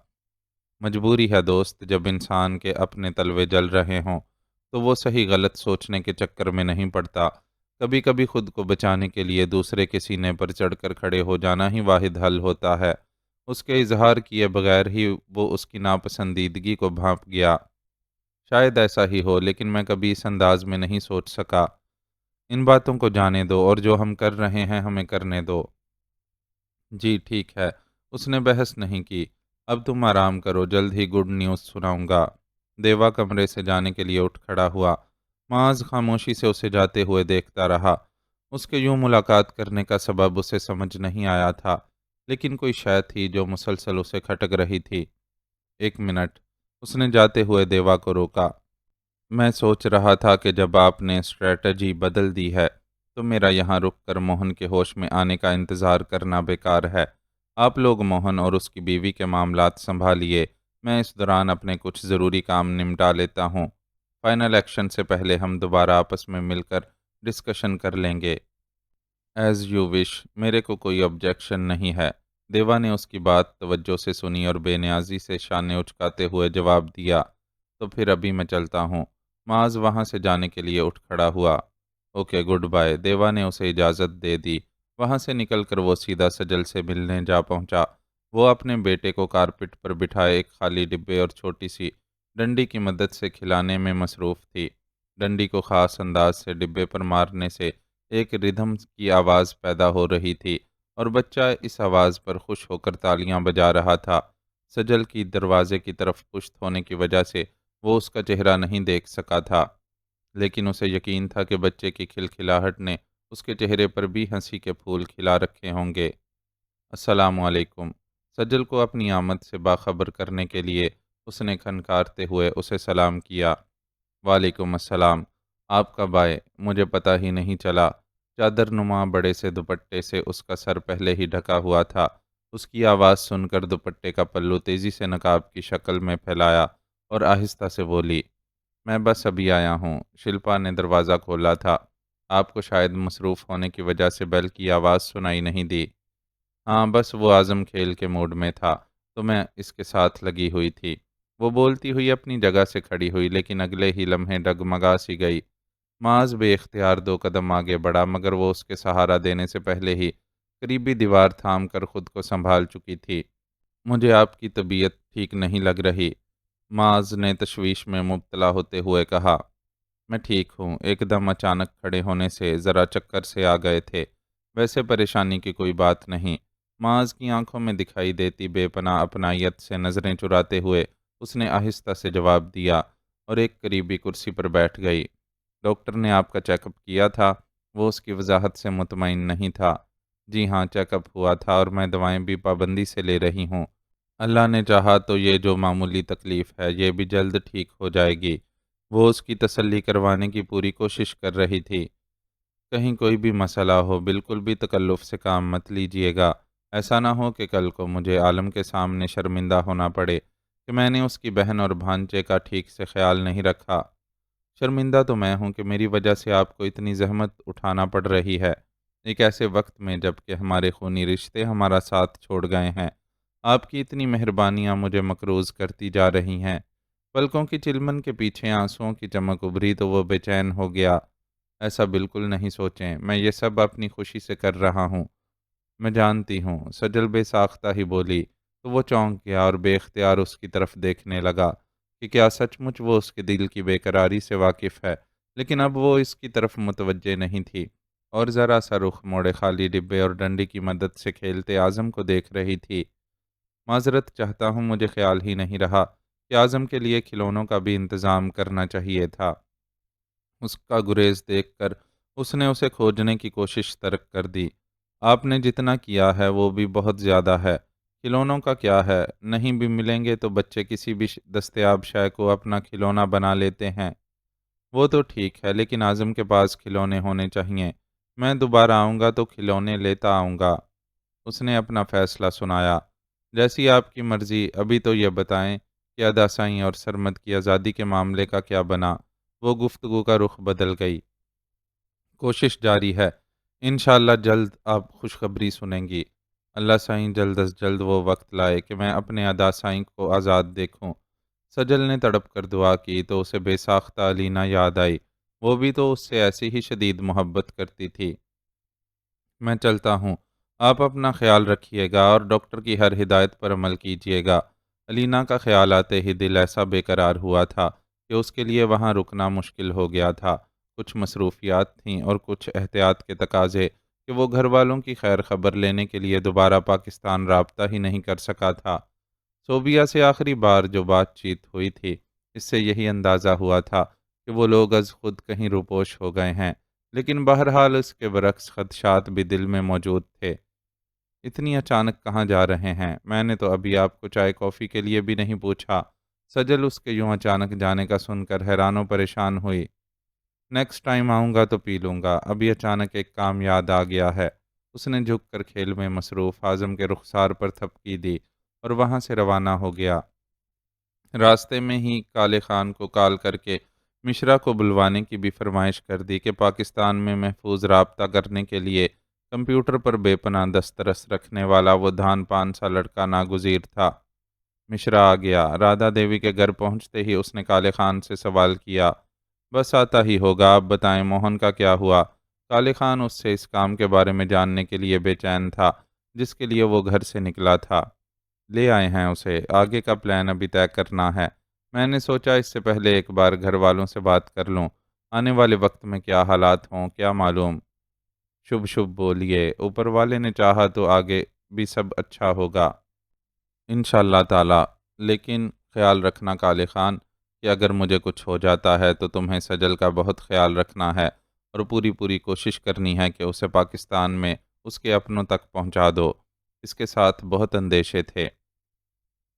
مجبوری ہے دوست، جب انسان کے اپنے تلوے جل رہے ہوں تو وہ صحیح غلط سوچنے کے چکر میں نہیں پڑتا۔ کبھی کبھی خود کو بچانے کے لیے دوسرے کے سینے پر چڑھ کر کھڑے ہو جانا ہی واحد حل ہوتا ہے۔ اس کے اظہار کیے بغیر ہی وہ اس کی ناپسندیدگی کو بھانپ گیا۔ شاید ایسا ہی ہو، لیکن میں کبھی اس انداز میں نہیں سوچ سکا۔ ان باتوں کو جانے دو اور جو ہم کر رہے ہیں ہمیں کرنے دو۔ جی ٹھیک ہے، اس نے بحث نہیں کی۔ اب تم آرام کرو، جلد ہی گڈ نیوز سناؤں گا۔ دیوا کمرے سے جانے کے لیے اٹھ کھڑا ہوا۔ معاذ خاموشی سے اسے جاتے ہوئے دیکھتا رہا۔ اس کے یوں ملاقات کرنے کا سبب اسے سمجھ نہیں آیا تھا، لیکن کوئی شے تھی جو مسلسل اسے کھٹک رہی تھی۔ 1 منٹ، اس نے جاتے ہوئے دیوا کو روکا۔ میں سوچ رہا تھا کہ جب آپ نے اسٹریٹجی بدل دی ہے تو میرا یہاں رک کر موہن کے ہوش میں آنے کا انتظار کرنا بیکار ہے۔ آپ لوگ موہن اور اس کی بیوی کے معاملات سنبھالیے، میں اس دوران اپنے کچھ ضروری کام نمٹا لیتا ہوں۔ فائنل ایکشن سے پہلے ہم دوبارہ آپس میں مل کر ڈسکشن کر لیں گے۔ ایز یو وش، میرے کو کوئی آبجیکشن نہیں ہے۔ دیوا نے اس کی بات توجہ سے سنی اور بے نیازی سے شانے اچکاتے ہوئے جواب دیا، تو پھر ابھی میں چلتا ہوں۔ معاذ وہاں سے جانے کے لیے اٹھ کھڑا ہوا۔ اوکے گڈ بائے، دیوا نے اسے اجازت دے دی۔ وہاں سے نکل کر وہ سیدھا سجل سے ملنے جا پہنچا۔ وہ اپنے بیٹے کو کارپٹ پر بٹھائے ایک خالی ڈبے اور چھوٹی سی ڈنڈی کی مدد سے کھلانے میں مصروف تھی۔ ڈنڈی کو خاص انداز سے ڈبے پر مارنے سے ایک ردھم کی آواز پیدا ہو رہی تھی اور بچہ اس آواز پر خوش ہو کر تالیاں بجا رہا تھا۔ سجل کی دروازے کی طرف پشت ہونے کی وجہ سے وہ اس کا چہرہ نہیں دیکھ سکا تھا، لیکن اسے یقین تھا کہ بچے کی کھلکھلاہٹ نے اس کے چہرے پر بھی ہنسی کے پھول کھلا رکھے ہوں گے۔ السلام علیکم۔ سجل کو اپنی آمد سے باخبر کرنے کے لیے اس نے کھنکارتے ہوئے اسے سلام کیا۔ وعلیکم السلام، آپ کب آئے؟ مجھے پتہ ہی نہیں چلا۔ چادر نما بڑے سے دوپٹے سے اس کا سر پہلے ہی ڈھکا ہوا تھا۔ اس کی آواز سن کر دوپٹے کا پلو تیزی سے نقاب کی شکل میں پھیلایا اور آہستہ سے بولی، میں بس ابھی آیا ہوں۔ شلپا نے دروازہ کھولا تھا۔ آپ کو شاید مصروف ہونے کی وجہ سے بیل کی آواز سنائی نہیں دی۔ ہاں بس وہ اعظم کھیل کے موڈ میں تھا تو میں اس کے ساتھ لگی ہوئی تھی۔ وہ بولتی ہوئی اپنی جگہ سے کھڑی ہوئی، لیکن اگلے ہی لمحے ڈگمگا سی گئی۔ معاذ بے اختیار 2 قدم آگے بڑھا، مگر وہ اس کے سہارا دینے سے پہلے ہی قریبی دیوار تھام کر خود کو سنبھال چکی تھی۔ مجھے آپ کی طبیعت ٹھیک نہیں لگ رہی، معاذ نے تشویش میں مبتلا ہوتے ہوئے کہا۔ میں ٹھیک ہوں، ایک دم اچانک کھڑے ہونے سے ذرا چکر سے آ گئے تھے، ویسے پریشانی کی کوئی بات نہیں۔ معاذ کی آنکھوں میں دکھائی دیتی بے پناہ اپنائیت سے نظریں چراتے ہوئے اس نے آہستہ سے جواب دیا، اور ایک قریبی کرسی پر بیٹھ گئی۔ ڈاکٹر نے آپ کا چیک اپ کیا تھا؟ وہ اس کی وضاحت سے مطمئن نہیں تھا۔ جی ہاں، چیک اپ ہوا تھا اور میں دوائیں بھی پابندی سے لے رہی ہوں۔ اللہ نے چاہا تو یہ جو معمولی تکلیف ہے یہ بھی جلد ٹھیک ہو جائے گی۔ وہ اس کی تسلی کروانے کی پوری کوشش کر رہی تھی۔ کہیں کوئی بھی مسئلہ ہو، بالکل بھی تکلف سے کام مت لیجیے گا۔ ایسا نہ ہو کہ کل کو مجھے عالم کے سامنے شرمندہ ہونا پڑے کہ میں نے اس کی بہن اور بھانجے کا ٹھیک سے خیال نہیں رکھا۔ شرمندہ تو میں ہوں کہ میری وجہ سے آپ کو اتنی زحمت اٹھانا پڑ رہی ہے، ایک ایسے وقت میں جب کہ ہمارے خونی رشتے ہمارا ساتھ چھوڑ گئے ہیں۔ آپ کی اتنی مہربانیاں مجھے مقروض کرتی جا رہی ہیں۔ پلکوں کی چلمن کے پیچھے آنسوؤں کی چمک ابھری تو وہ بے چین ہو گیا۔ ایسا بالکل نہیں سوچیں، میں یہ سب اپنی خوشی سے کر رہا ہوں۔ میں جانتی ہوں، سجل بے ساختہ ہی بولی تو وہ چونک گیا اور بے اختیار اس کی طرف دیکھنے لگا کہ کیا سچ مچ وہ اس کے دل کی بے قراری سے واقف ہے، لیکن اب وہ اس کی طرف متوجہ نہیں تھی اور ذرا سا رخ موڑے خالی ڈبے اور ڈنڈی کی مدد سے کھیلتے اعظم کو دیکھ رہی تھی۔ معذرت چاہتا ہوں، مجھے خیال ہی نہیں رہا کہ اعظم کے لیے کھلونوں کا بھی انتظام کرنا چاہیے تھا۔ اس کا گریز دیکھ کر اس نے اسے کھوجنے کی کوشش ترک کر دی۔ آپ نے جتنا کیا ہے وہ بھی بہت زیادہ ہے۔ کھلونوں کا کیا ہے، نہیں بھی ملیں گے تو بچے کسی بھی دستیاب شے کو اپنا کھلونا بنا لیتے ہیں۔ وہ تو ٹھیک ہے، لیکن اعظم کے پاس کھلونے ہونے چاہیے۔ میں دوبارہ آؤں گا تو کھلونے لیتا آؤں گا۔ اس نے اپنا فیصلہ سنایا۔ جیسی آپ کی مرضی، ابھی تو یہ بتائیں کہ ادا سائیں اور سرمد کی آزادی کے معاملے کا کیا بنا؟ وہ گفتگو کا رخ بدل گئی۔ کوشش جاری ہے، انشاءاللہ جلد آپ خوشخبری سنیں گی۔ اللہ سائیں جلد از جلد وہ وقت لائے کہ میں اپنے ادا سائیں کو آزاد دیکھوں۔ سجل نے تڑپ کر دعا کی تو اسے بے ساختہ علینا یاد آئی۔ وہ بھی تو اس سے ایسی ہی شدید محبت کرتی تھی۔ میں چلتا ہوں، آپ اپنا خیال رکھیے گا اور ڈاکٹر کی ہر ہدایت پر عمل کیجیے گا۔ علینا کا خیال آتے ہی دل ایسا بے قرار ہوا تھا کہ اس کے لیے وہاں رکنا مشکل ہو گیا تھا۔ کچھ مصروفیات تھیں اور کچھ احتیاط کے تقاضے کہ وہ گھر والوں کی خیر خبر لینے کے لیے دوبارہ پاکستان رابطہ ہی نہیں کر سکا تھا۔ صوبیہ سے آخری بار جو بات چیت ہوئی تھی، اس سے یہی اندازہ ہوا تھا کہ وہ لوگ از خود کہیں روپوش ہو گئے ہیں، لیکن بہرحال اس کے برعکس خدشات بھی دل میں موجود تھے۔ اتنی اچانک کہاں جا رہے ہیں؟ میں نے تو ابھی آپ کو چائے کافی کے لیے بھی نہیں پوچھا۔ سجل اس کے یوں اچانک جانے کا سن کر حیران و پریشان ہوئی۔ نیکسٹ ٹائم آؤں گا تو پی لوں گا، ابھی اچانک ایک کام یاد آ گیا ہے۔ اس نے جھک کر کھیل میں مصروف اعظم کے رخسار پر تھپکی دی اور وہاں سے روانہ ہو گیا۔ راستے میں ہی کالے خان کو کال کر کے مشرا کو بلوانے کی بھی فرمائش کر دی کہ پاکستان میں محفوظ رابطہ کرنے کے لیے کمپیوٹر پر بے پناہ دسترس رکھنے والا وہ دھان پان سا لڑکا ناگزیر تھا۔ مشرا آ گیا۔ رادھا دیوی کے گھر پہنچتے ہی اس نے کالے خان سے سوال کیا، بس آتا ہی ہوگا، آپ بتائیں موہن کا کیا ہوا؟ کالے خان اس سے اس کام کے بارے میں جاننے کے لیے بے چین تھا جس کے لیے وہ گھر سے نکلا تھا۔ لے آئے ہیں اسے، آگے کا پلان ابھی طے کرنا ہے۔ میں نے سوچا اس سے پہلے ایک بار گھر والوں سے بات کر لوں، آنے والے وقت میں کیا حالات ہوں کیا معلوم۔ شبھ شبھ بولیے، اوپر والے نے چاہا تو آگے بھی سب اچھا ہوگا انشاءاللہ تعالی، لیکن خیال رکھنا کالے خان کہ اگر مجھے کچھ ہو جاتا ہے تو تمہیں سجل کا بہت خیال رکھنا ہے اور پوری کوشش کرنی ہے کہ اسے پاکستان میں اس کے اپنوں تک پہنچا دو۔ اس کے ساتھ بہت اندیشے تھے۔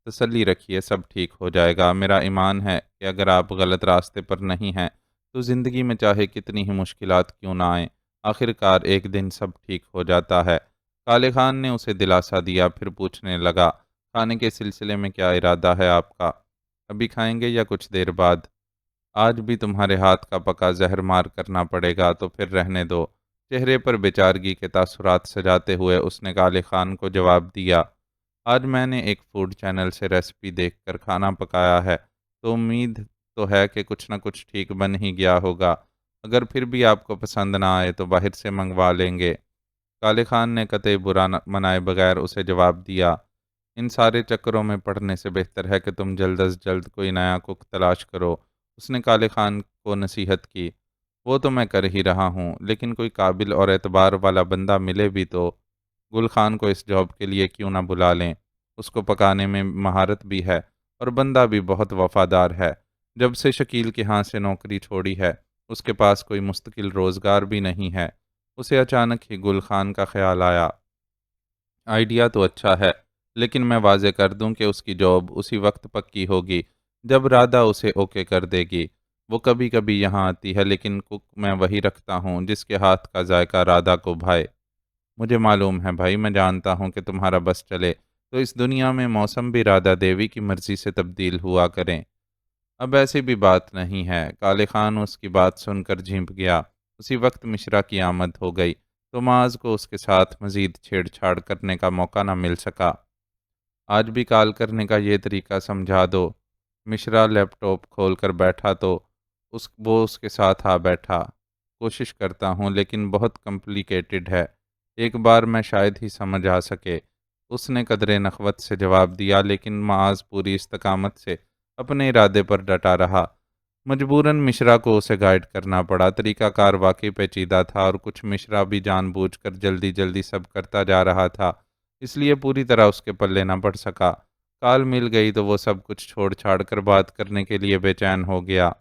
تسلی رکھیے، سب ٹھیک ہو جائے گا۔ میرا ایمان ہے کہ اگر آپ غلط راستے پر نہیں ہیں تو زندگی میں چاہے کتنی ہی مشکلات کیوں نہ آئیں، آخر کار ایک دن سب ٹھیک ہو جاتا ہے۔ کالے خان نے اسے دلاسا دیا، پھر پوچھنے لگا، کھانے کے سلسلے میں کیا ارادہ ہے آپ کا؟ ابھی کھائیں گے یا کچھ دیر بعد؟ آج بھی تمہارے ہاتھ کا پکا زہر مار کرنا پڑے گا تو پھر رہنے دو۔ چہرے پر بیچارگی کے تاثرات سجاتے ہوئے اس نے کالے خان کو جواب دیا، آج میں نے ایک فوڈ چینل سے ریسپی دیکھ کر کھانا پکایا ہے تو امید تو ہے کہ کچھ نہ کچھ ٹھیک بن ہی گیا ہوگا۔ اگر پھر بھی آپ کو پسند نہ آئے تو باہر سے منگوا لیں گے۔ کالے خان نے قطعی برا منائے بغیر اسے جواب دیا، ان سارے چکروں میں پڑھنے سے بہتر ہے کہ تم جلد از جلد کوئی نیا کک تلاش کرو۔ اس نے کالے خان کو نصیحت کی، وہ تو میں کر ہی رہا ہوں، لیکن کوئی قابل اور اعتبار والا بندہ ملے بھی تو گل خان کو اس جاب کے لیے کیوں نہ بلا لیں، اس کو پکانے میں مہارت بھی ہے اور بندہ بھی بہت وفادار ہے۔ جب سے شکیل کے ہاں سے نوکری چھوڑی ہے اس کے پاس کوئی مستقل روزگار بھی نہیں ہے۔ اسے اچانک ہی گل خان کا خیال آیا۔ آئیڈیا تو اچھا ہے، لیکن میں واضح کر دوں کہ اس کی جاب اسی وقت پکی ہوگی جب رادھا اسے اوکے کر دے گی۔ وہ کبھی کبھی یہاں آتی ہے، لیکن کوک میں وہی رکھتا ہوں جس کے ہاتھ کا ذائقہ رادھا کو بھائے۔ مجھے معلوم ہے بھائی، میں جانتا ہوں کہ تمہارا بس چلے تو اس دنیا میں موسم بھی رادھا دیوی کی مرضی سے تبدیل ہوا کریں۔ اب ایسی بھی بات نہیں ہے۔ کالے خان اس کی بات سن کر جھنپ گیا۔ اسی وقت مشرا کی آمد ہو گئی تو معاذ کو اس کے ساتھ مزید چھیڑ چھاڑ کرنے کا موقع نہ مل سکا۔ آج بھی کال کرنے کا یہ طریقہ سمجھا دو۔ مشرا لیپ ٹاپ کھول کر بیٹھا تو وہ اس کے ساتھ آ بیٹھا۔ کوشش کرتا ہوں لیکن بہت کمپلیکیٹڈ ہے، ایک بار میں شاید ہی سمجھ آ سکے۔ اس نے قدرے نخوت سے جواب دیا، لیکن معاذ پوری استقامت سے اپنے ارادے پر ڈٹا رہا۔ مجبوراً مشرا کو اسے گائیڈ کرنا پڑا۔ طریقہ کار واقعی پیچیدہ تھا اور کچھ مشرا بھی جان بوجھ کر جلدی جلدی سب کرتا جا رہا تھا، اس لیے پوری طرح اس کے پلے نہ پڑ سکا۔ کال مل گئی تو وہ سب کچھ چھوڑ چھاڑ کر بات کرنے کے لیے بے چین ہو گیا۔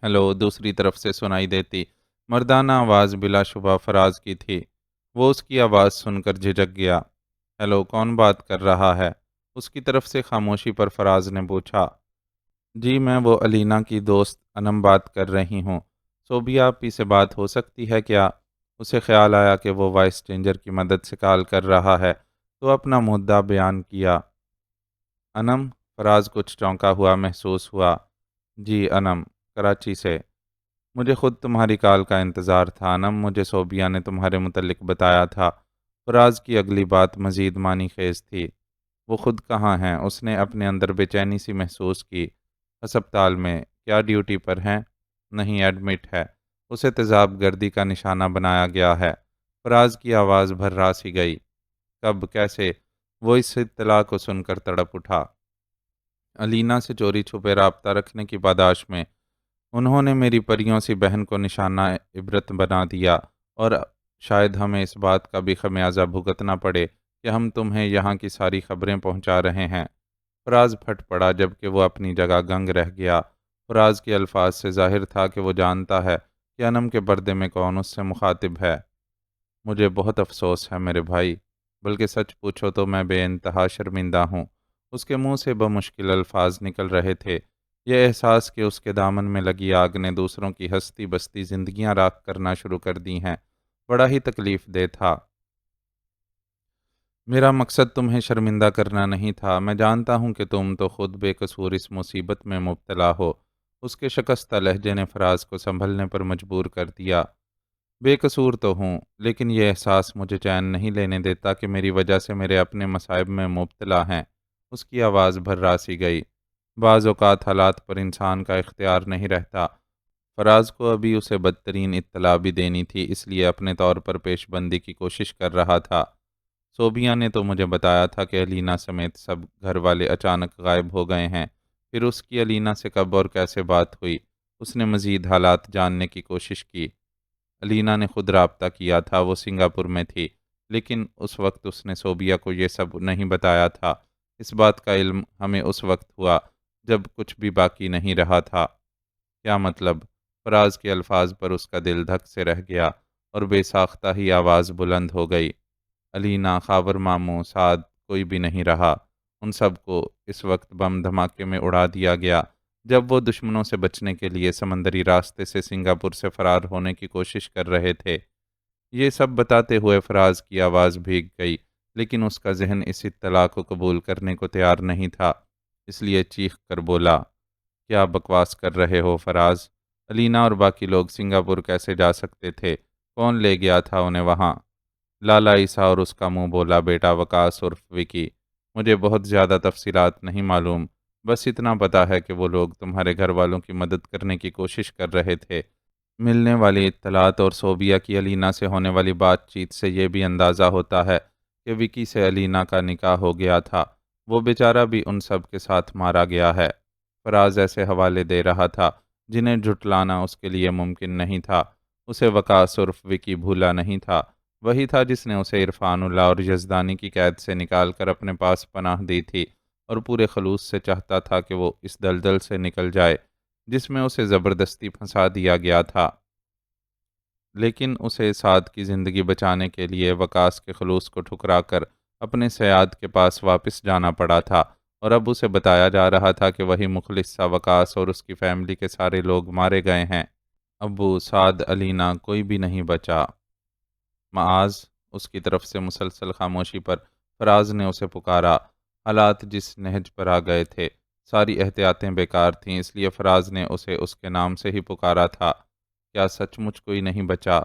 ہیلو، دوسری طرف سے سنائی دیتی مردانہ آواز بلا شبہ فراز کی تھی۔ وہ اس کی آواز سن کر جھجک گیا۔ ہیلو، کون بات کر رہا ہے؟ اس کی طرف سے خاموشی پر فراز نے پوچھا۔ جی، میں وہ علینا کی دوست انم بات کر رہی ہوں۔ صوبیہ آپی سے بات ہو سکتی ہے کیا؟ اسے خیال آیا کہ وہ وائس چینجر کی مدد سے کال کر رہا ہے تو اپنا مدعا بیان کیا۔ انم؟ فراز کچھ چونکا ہوا محسوس ہوا۔ جی انم، کراچی سے۔ مجھے خود تمہاری کال کا انتظار تھا انم، مجھے صوبیہ نے تمہارے متعلق بتایا تھا۔ فراز کی اگلی بات مزید معنی خیز تھی۔ وہ خود کہاں ہیں؟ اس نے اپنے اندر بے چینی سی محسوس کی۔ ہسپتال میں۔ کیا ڈیوٹی پر ہیں؟ نہیں، ایڈمٹ ہے۔ اسے تیزاب گردی کا نشانہ بنایا گیا ہے۔ فراز کی آواز بھرا سی گئی۔ کب؟ کیسے؟ وہ اس اطلاع کو سن کر تڑپ اٹھا۔ علینا سے چوری چھپے رابطہ رکھنے کی پاداش میں انہوں نے میری پریوں سی بہن کو نشانہ عبرت بنا دیا، اور شاید ہمیں اس بات کا بھی خمیازہ بھگتنا پڑے کہ ہم تمہیں یہاں کی ساری خبریں پہنچا رہے ہیں۔ فراز پھٹ پڑا جبکہ وہ اپنی جگہ گنگ رہ گیا۔ فراز کے الفاظ سے ظاہر تھا کہ وہ جانتا ہے کہ انم کے پردے میں کون اس سے مخاطب ہے۔ مجھے بہت افسوس ہے میرے بھائی، بلکہ سچ پوچھو تو میں بے انتہا شرمندہ ہوں۔ اس کے منہ سے بمشکل الفاظ نکل رہے تھے۔ یہ احساس کہ اس کے دامن میں لگی آگ نے دوسروں کی ہستی بستی زندگیاں راکھ کرنا شروع کر دی ہیں، بڑا ہی تکلیف دہ تھا۔ میرا مقصد تمہیں شرمندہ کرنا نہیں تھا۔ میں جانتا ہوں کہ تم تو خود بے قصور اس مصیبت میں مبتلا ہو۔ اس کے شکستہ لہجے نے فراز کو سنبھلنے پر مجبور کر دیا۔ بے قصور تو ہوں، لیکن یہ احساس مجھے چین نہیں لینے دیتا کہ میری وجہ سے میرے اپنے مصائب میں مبتلا ہیں۔ اس کی آواز بھرا سی گئی۔ بعض اوقات حالات پر انسان کا اختیار نہیں رہتا۔ فراز کو ابھی اسے بدترین اطلاع بھی دینی تھی، اس لیے اپنے طور پر پیش بندی کی کوشش کر رہا تھا۔ صوبیہ نے تو مجھے بتایا تھا کہ علینا سمیت سب گھر والے اچانک غائب ہو گئے ہیں۔ پھر اس کی علینا سے کب اور کیسے بات ہوئی؟ اس نے مزید حالات جاننے کی کوشش کی۔ علینا نے خود رابطہ کیا تھا، وہ سنگاپور میں تھی، لیکن اس وقت اس نے صوبیہ کو یہ سب نہیں بتایا تھا۔ اس بات کا علم ہمیں اس وقت ہوا جب کچھ بھی باقی نہیں رہا تھا۔ کیا مطلب؟ فراز کے الفاظ پر اس کا دل دھک سے رہ گیا اور بے ساختہ ہی آواز بلند ہو گئی۔ علینا، خاور ماموں، سعد، کوئی بھی نہیں رہا۔ ان سب کو اس وقت بم دھماکے میں اڑا دیا گیا جب وہ دشمنوں سے بچنے کے لیے سمندری راستے سے سنگاپور سے فرار ہونے کی کوشش کر رہے تھے۔ یہ سب بتاتے ہوئے فراز کی آواز بھیگ گئی، لیکن اس کا ذہن اس اطلاع کو قبول کرنے کو تیار نہیں تھا، اس لیے چیخ کر بولا، کیا بکواس کر رہے ہو فراز؟ علینا اور باقی لوگ سنگاپور کیسے جا سکتے تھے؟ کون لے گیا تھا انہیں وہاں؟ لالا عیسیٰ اور اس کا منہ بولا بیٹا وقاص عرف وکی۔ مجھے بہت زیادہ تفصیلات نہیں معلوم، بس اتنا پتا ہے کہ وہ لوگ تمہارے گھر والوں کی مدد کرنے کی کوشش کر رہے تھے۔ ملنے والی اطلاعات اور صوبیہ کی علینا سے ہونے والی بات چیت سے یہ بھی اندازہ ہوتا ہے کہ وکی سے علینا کا نکاح ہو گیا تھا۔ وہ بیچارہ بھی ان سب کے ساتھ مارا گیا ہے۔ فراز ایسے حوالے دے رہا تھا جنہیں جھٹلانا اس کے لیے ممکن نہیں تھا۔ اسے وقاص عرف وکی بھولا نہیں تھا، وہی تھا جس نے اسے عرفان اللہ اور یزدانی کی قید سے نکال کر اپنے پاس پناہ دی تھی اور پورے خلوص سے چاہتا تھا کہ وہ اس دلدل سے نکل جائے جس میں اسے زبردستی پھنسا دیا گیا تھا، لیکن اسے سعد کی زندگی بچانے کے لیے وقاص کے خلوص کو ٹھکرا کر اپنے صیاد کے پاس واپس جانا پڑا تھا، اور اب اسے بتایا جا رہا تھا کہ وہی مخلص سا وقاص اور اس کی فیملی کے سارے لوگ مارے گئے ہیں۔ ابو، سعد، علینا، کوئی بھی نہیں بچا۔ معاذ، اس کی طرف سے مسلسل خاموشی پر فراز نے اسے پکارا۔ حالات جس نہج پر آ گئے تھے، ساری احتیاطیں بیکار تھیں، اس لیے فراز نے اسے اس کے نام سے ہی پکارا تھا۔ کیا سچ مچ کوئی نہیں بچا؟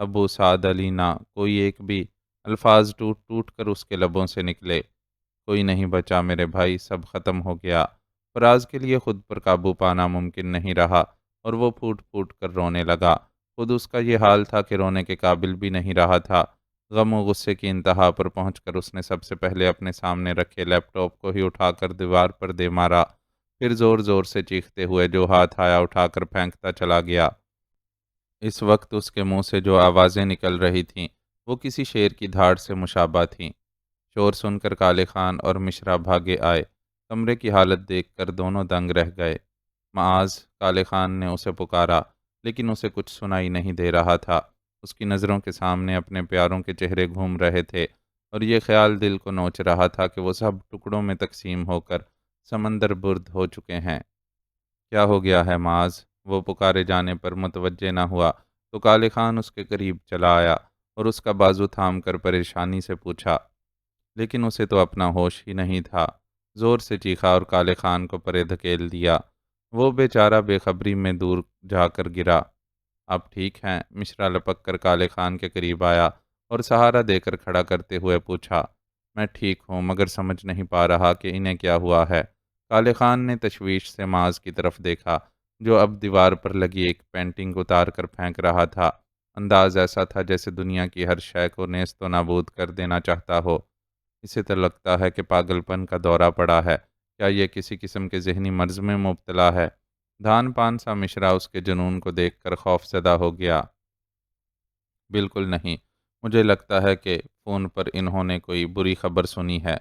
ابو، سعد، علینا، کوئی ایک بھی؟ الفاظ ٹوٹ ٹوٹ کر اس کے لبوں سے نکلے۔ کوئی نہیں بچا میرے بھائی، سب ختم ہو گیا۔ فراز کے لیے خود پر قابو پانا ممکن نہیں رہا اور وہ پھوٹ پھوٹ کر رونے لگا۔ خود اس کا یہ حال تھا کہ رونے کے قابل بھی نہیں رہا تھا۔ غم و غصے کی انتہا پر پہنچ کر اس نے سب سے پہلے اپنے سامنے رکھے لیپ ٹاپ کو ہی اٹھا کر دیوار پر دے مارا، پھر زور زور سے چیختے ہوئے جو ہاتھ آیا اٹھا کر پھینکتا چلا گیا۔ اس وقت اس کے منہ سے جو آوازیں نکل رہی تھیں وہ کسی شیر کی دھاڑ سے مشابہ تھیں۔ شور سن کر کالے خان اور مشرا بھاگے آئے۔ کمرے کی حالت دیکھ کر دونوں دنگ رہ گئے۔ معاذ، کالے خان نے اسے پکارا، لیکن اسے کچھ سنائی نہیں دے رہا تھا۔ اس کی نظروں کے سامنے اپنے پیاروں کے چہرے گھوم رہے تھے اور یہ خیال دل کو نوچ رہا تھا کہ وہ سب ٹکڑوں میں تقسیم ہو کر سمندر برد ہو چکے ہیں۔ کیا ہو گیا ہے معاذ؟ وہ پکارے جانے پر متوجہ نہ ہوا تو کالے خان اس کے قریب چلا آیا اور اس کا بازو تھام کر پریشانی سے پوچھا، لیکن اسے تو اپنا ہوش ہی نہیں تھا۔ زور سے چیخا اور کالے خان کو پرے دھکیل دیا۔ وہ بیچارہ بے خبری میں دور جا کر گرا۔ آپ ٹھیک ہیں؟ مشرا لپک کر کالے خان کے قریب آیا اور سہارا دے کر کھڑا کرتے ہوئے پوچھا۔ میں ٹھیک ہوں، مگر سمجھ نہیں پا رہا کہ انہیں کیا ہوا ہے۔ کالے خان نے تشویش سے معاذ کی طرف دیکھا جو اب دیوار پر لگی ایک پینٹنگ اتار کر پھینک رہا تھا۔ انداز ایسا تھا جیسے دنیا کی ہر شے کو نیست و نابود کر دینا چاہتا ہو۔ اسے تو لگتا ہے کہ پاگل پن کا دورہ پڑا ہے۔ کیا یہ کسی قسم کے ذہنی مرض میں مبتلا ہے؟ دھان پان سا مشرا اس کے جنون کو دیکھ کر خوف زدہ ہو گیا۔ بالکل نہیں، مجھے لگتا ہے کہ فون پر انہوں نے کوئی بری خبر سنی ہے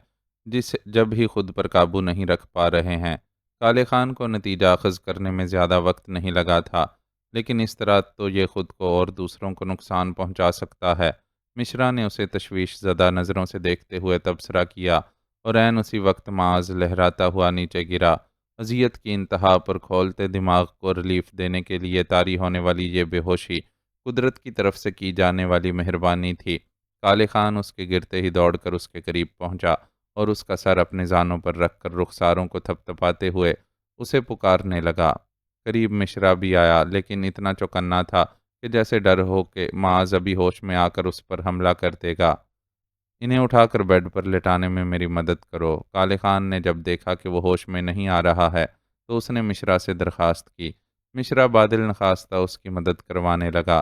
جب ہی خود پر قابو نہیں رکھ پا رہے ہیں۔ کالے خان کو نتیجہ اخذ کرنے میں زیادہ وقت نہیں لگا تھا، لیکن اس طرح تو یہ خود کو اور دوسروں کو نقصان پہنچا سکتا ہے۔ مشرا نے اسے تشویش زدہ نظروں سے دیکھتے ہوئے تبصرہ کیا اور عین اسی وقت معاذ لہراتا ہوا نیچے گرا۔ اذیت کی انتہا پر کھولتے دماغ کو ریلیف دینے کے لیے طاری ہونے والی یہ بے ہوشی قدرت کی طرف سے کی جانے والی مہربانی تھی۔ کالے خان اس کے گرتے ہی دوڑ کر اس کے قریب پہنچا اور اس کا سر اپنے زانوں پر رکھ کر رخساروں کو تھپ تھپاتے ہوئے اسے پکارنے لگا۔ قریب مشرا بھی آیا، لیکن اتنا چوکنا تھا کہ جیسے ڈر ہو کہ معاذ ابھی ہوش میں آ کر اس پر حملہ کر دے گا۔ انہیں اٹھا کر بیڈ پر لٹانے میں میری مدد کرو۔ کالے خان نے جب دیکھا کہ وہ ہوش میں نہیں آ رہا ہے تو اس نے مشرا سے درخواست کی۔ مشرا بادل نخواستہ اس کی مدد کروانے لگا۔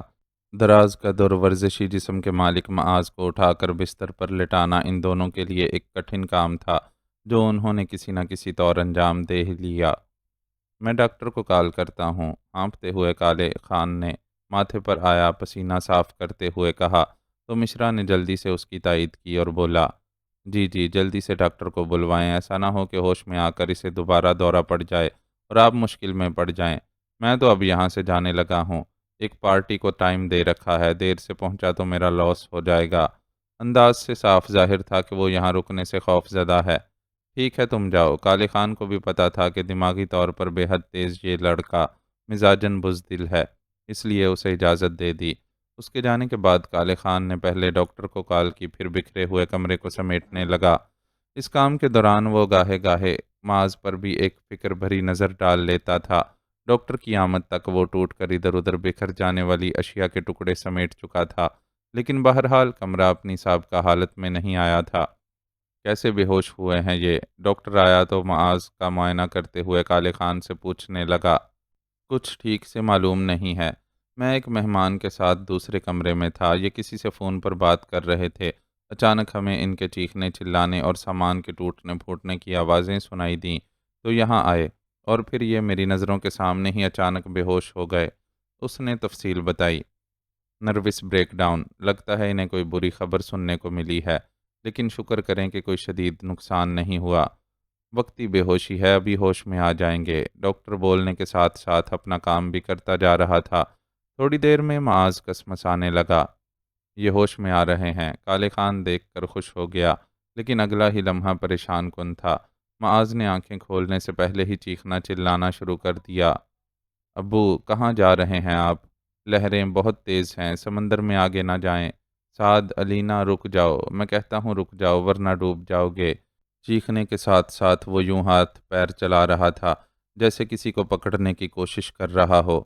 دراز قد اور ورزشی جسم کے مالک معاذ کو اٹھا کر بستر پر لٹانا ان دونوں کے لیے ایک کٹھن کام تھا جو انہوں نے کسی نہ کسی طور انجام دے ہی لیا۔ میں ڈاکٹر کو کال کرتا ہوں، ہانپتے ہوئے کالے خان نے ماتھے پر آیا پسینہ صاف کرتے ہوئے کہا تو مشرا نے جلدی سے اس کی تائید کی اور بولا، جی جی، جلدی سے ڈاکٹر کو بلوائیں، ایسا نہ ہو کہ ہوش میں آ کر اسے دوبارہ دورہ پڑ جائے اور آپ مشکل میں پڑ جائیں۔ میں تو اب یہاں سے جانے لگا ہوں، ایک پارٹی کو ٹائم دے رکھا ہے، دیر سے پہنچا تو میرا لاس ہو جائے گا۔ انداز سے صاف ظاہر تھا کہ وہ یہاں رکنے سے خوف زدہ ہے۔ ٹھیک ہے تم جاؤ۔ کالے خان کو بھی پتا تھا کہ دماغی طور پر بے حد تیز یہ لڑکا مزاجن بزدل ہے، اس لیے اسے اجازت دے دی۔ اس کے جانے کے بعد کالے خان نے پہلے ڈاکٹر کو کال کی، پھر بکھرے ہوئے کمرے کو سمیٹنے لگا۔ اس کام کے دوران وہ گاہے گاہے معاذ پر بھی ایک فکر بھری نظر ڈال لیتا تھا۔ ڈاکٹر کی آمد تک وہ ٹوٹ کر ادھر ادھر بکھر جانے والی اشیاء کے ٹکڑے سمیٹ چکا تھا، لیکن بہرحال کمرہ اپنی سابقہ حالت میں نہیں آیا تھا۔ کیسے بے ہوش ہوئے ہیں یہ؟ ڈاکٹر آیا تو معاذ کا معائنہ کرتے ہوئے کالے خان سے پوچھنے لگا۔ کچھ ٹھیک سے معلوم نہیں ہے، میں ایک مہمان کے ساتھ دوسرے کمرے میں تھا، یہ کسی سے فون پر بات کر رہے تھے، اچانک ہمیں ان کے چیخنے چلانے اور سامان کے ٹوٹنے پھوٹنے کی آوازیں سنائی دیں تو یہاں آئے، اور پھر یہ میری نظروں کے سامنے ہی اچانک بے ہوش ہو گئے۔ اس نے تفصیل بتائی۔ نروس بریک ڈاؤن، لگتا ہے انہیں کوئی بری خبر سننے کو ملی ہے، لیکن شکر کریں کہ کوئی شدید نقصان نہیں ہوا۔ وقتی بے ہوشی ہے، ابھی ہوش میں آ جائیں گے۔ ڈاکٹر بولنے کے ساتھ ساتھ اپنا کام بھی کرتا جا رہا تھا۔ تھوڑی دیر میں معاذ کسمسانے لگا۔ یہ ہوش میں آ رہے ہیں۔ کالے خان دیکھ کر خوش ہو گیا، لیکن اگلا ہی لمحہ پریشان کن تھا۔ معاذ نے آنکھیں کھولنے سے پہلے ہی چیخنا چلانا شروع کر دیا۔ ابو، کہاں جا رہے ہیں آپ؟ لہریں بہت تیز ہیں، سمندر میں آگے نہ جائیں۔ سعد، علینا، رک جاؤ، میں کہتا ہوں رک جاؤ ورنہ ڈوب جاؤ گے۔ چیخنے کے ساتھ ساتھ وہ یوں ہاتھ پیر چلا رہا تھا جیسے کسی کو پکڑنے کی کوشش کر رہا ہو۔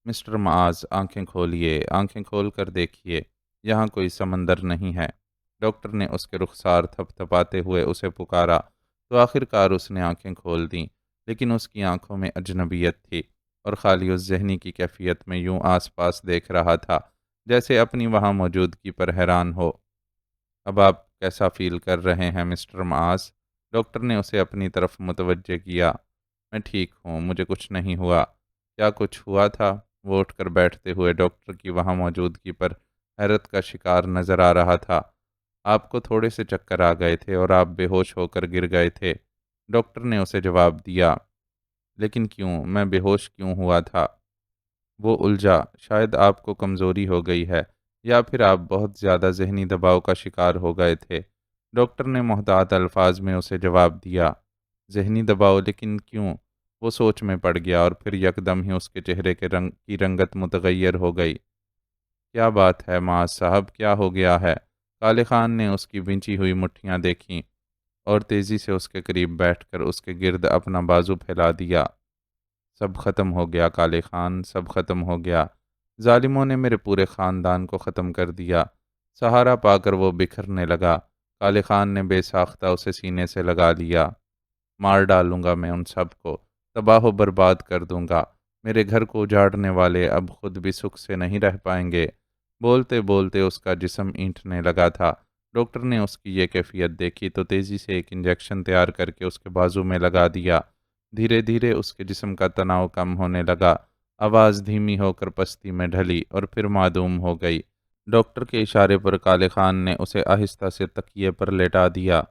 مسٹر معاذ، آنکھیں کھولیے، آنکھیں کھول کر دیکھیے، یہاں کوئی سمندر نہیں ہے۔ ڈاکٹر نے اس کے رخسار تھپ تھپاتے ہوئے اسے پکارا تو آخر کار اس نے آنکھیں کھول دیں، لیکن اس کی آنکھوں میں اجنبیت تھی اور خالی اس ذہنی کی کیفیت میں یوں آس پاس دیکھ رہا تھا جیسے اپنی وہاں موجودگی پر حیران ہو۔ اب آپ کیسا فیل کر رہے ہیں مسٹر معاذ؟ ڈاکٹر نے اسے اپنی طرف متوجہ کیا۔ میں ٹھیک ہوں، مجھے کچھ نہیں ہوا۔ کیا کچھ ہوا تھا؟ وہ اٹھ کر بیٹھتے ہوئے ڈاکٹر کی وہاں موجودگی پر حیرت کا شکار نظر آ رہا تھا۔ آپ کو تھوڑے سے چکر آ گئے تھے اور آپ بے ہوش ہو کر گر گئے تھے، ڈاکٹر نے اسے جواب دیا۔ لیکن کیوں؟ میں بے ہوش کیوں ہوا تھا؟ وہ الجھا۔ شاید آپ کو کمزوری ہو گئی ہے یا پھر آپ بہت زیادہ ذہنی دباؤ کا شکار ہو گئے تھے، ڈاکٹر نے محتاط الفاظ میں اسے جواب دیا۔ ذہنی دباؤ؟ لیکن کیوں؟ وہ سوچ میں پڑ گیا اور پھر یکدم ہی اس کے چہرے کے رنگ کی رنگت متغیر ہو گئی۔ کیا بات ہے معاذ صاحب، کیا ہو گیا ہے؟ کالے خان نے اس کی بنچی ہوئی مٹھیاں دیکھیں اور تیزی سے اس کے قریب بیٹھ کر اس کے گرد اپنا بازو پھیلا دیا۔ سب ختم ہو گیا کالے خان، سب ختم ہو گیا۔ ظالموں نے میرے پورے خاندان کو ختم کر دیا۔ سہارا پا کر وہ بکھرنے لگا۔ کالے خان نے بے ساختہ اسے سینے سے لگا لیا۔ مار ڈالوں گا میں ان سب کو، تباہ و برباد کر دوں گا۔ میرے گھر کو اجاڑنے والے اب خود بھی سکھ سے نہیں رہ پائیں گے۔ بولتے بولتے اس کا جسم اینٹھنے لگا تھا۔ ڈاکٹر نے اس کی یہ کیفیت دیکھی تو تیزی سے ایک انجیکشن تیار کر کے اس کے بازو میں لگا دیا۔ دھیرے دھیرے اس کے جسم کا تناؤ کم ہونے لگا۔ آواز دھیمی ہو کر پستی میں ڈھلی اور پھر معدوم ہو گئی۔ ڈاکٹر کے اشارے پر کالے خان نے اسے آہستہ سے تکیے پر لیٹا دیا۔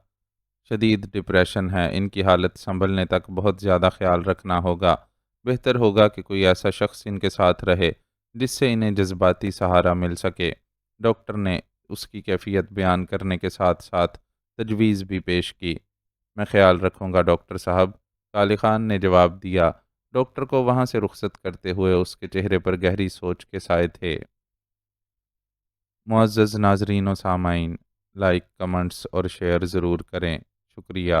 شدید ڈپریشن ہے، ان کی حالت سنبھلنے تک بہت زیادہ خیال رکھنا ہوگا۔ بہتر ہوگا کہ کوئی ایسا شخص ان کے ساتھ رہے جس سے انہیں جذباتی سہارا مل سکے۔ ڈاکٹر نے اس کی کیفیت بیان کرنے کے ساتھ ساتھ تجویز بھی پیش کی۔ میں خیال رکھوں گا ڈاکٹر صاحب، کالے خان نے جواب دیا۔ ڈاکٹر کو وہاں سے رخصت کرتے ہوئے اس کے چہرے پر گہری سوچ کے سائے تھے۔ معزز ناظرین و سامعین، لائک، کمنٹس اور شیئر ضرور کریں۔ شکریہ۔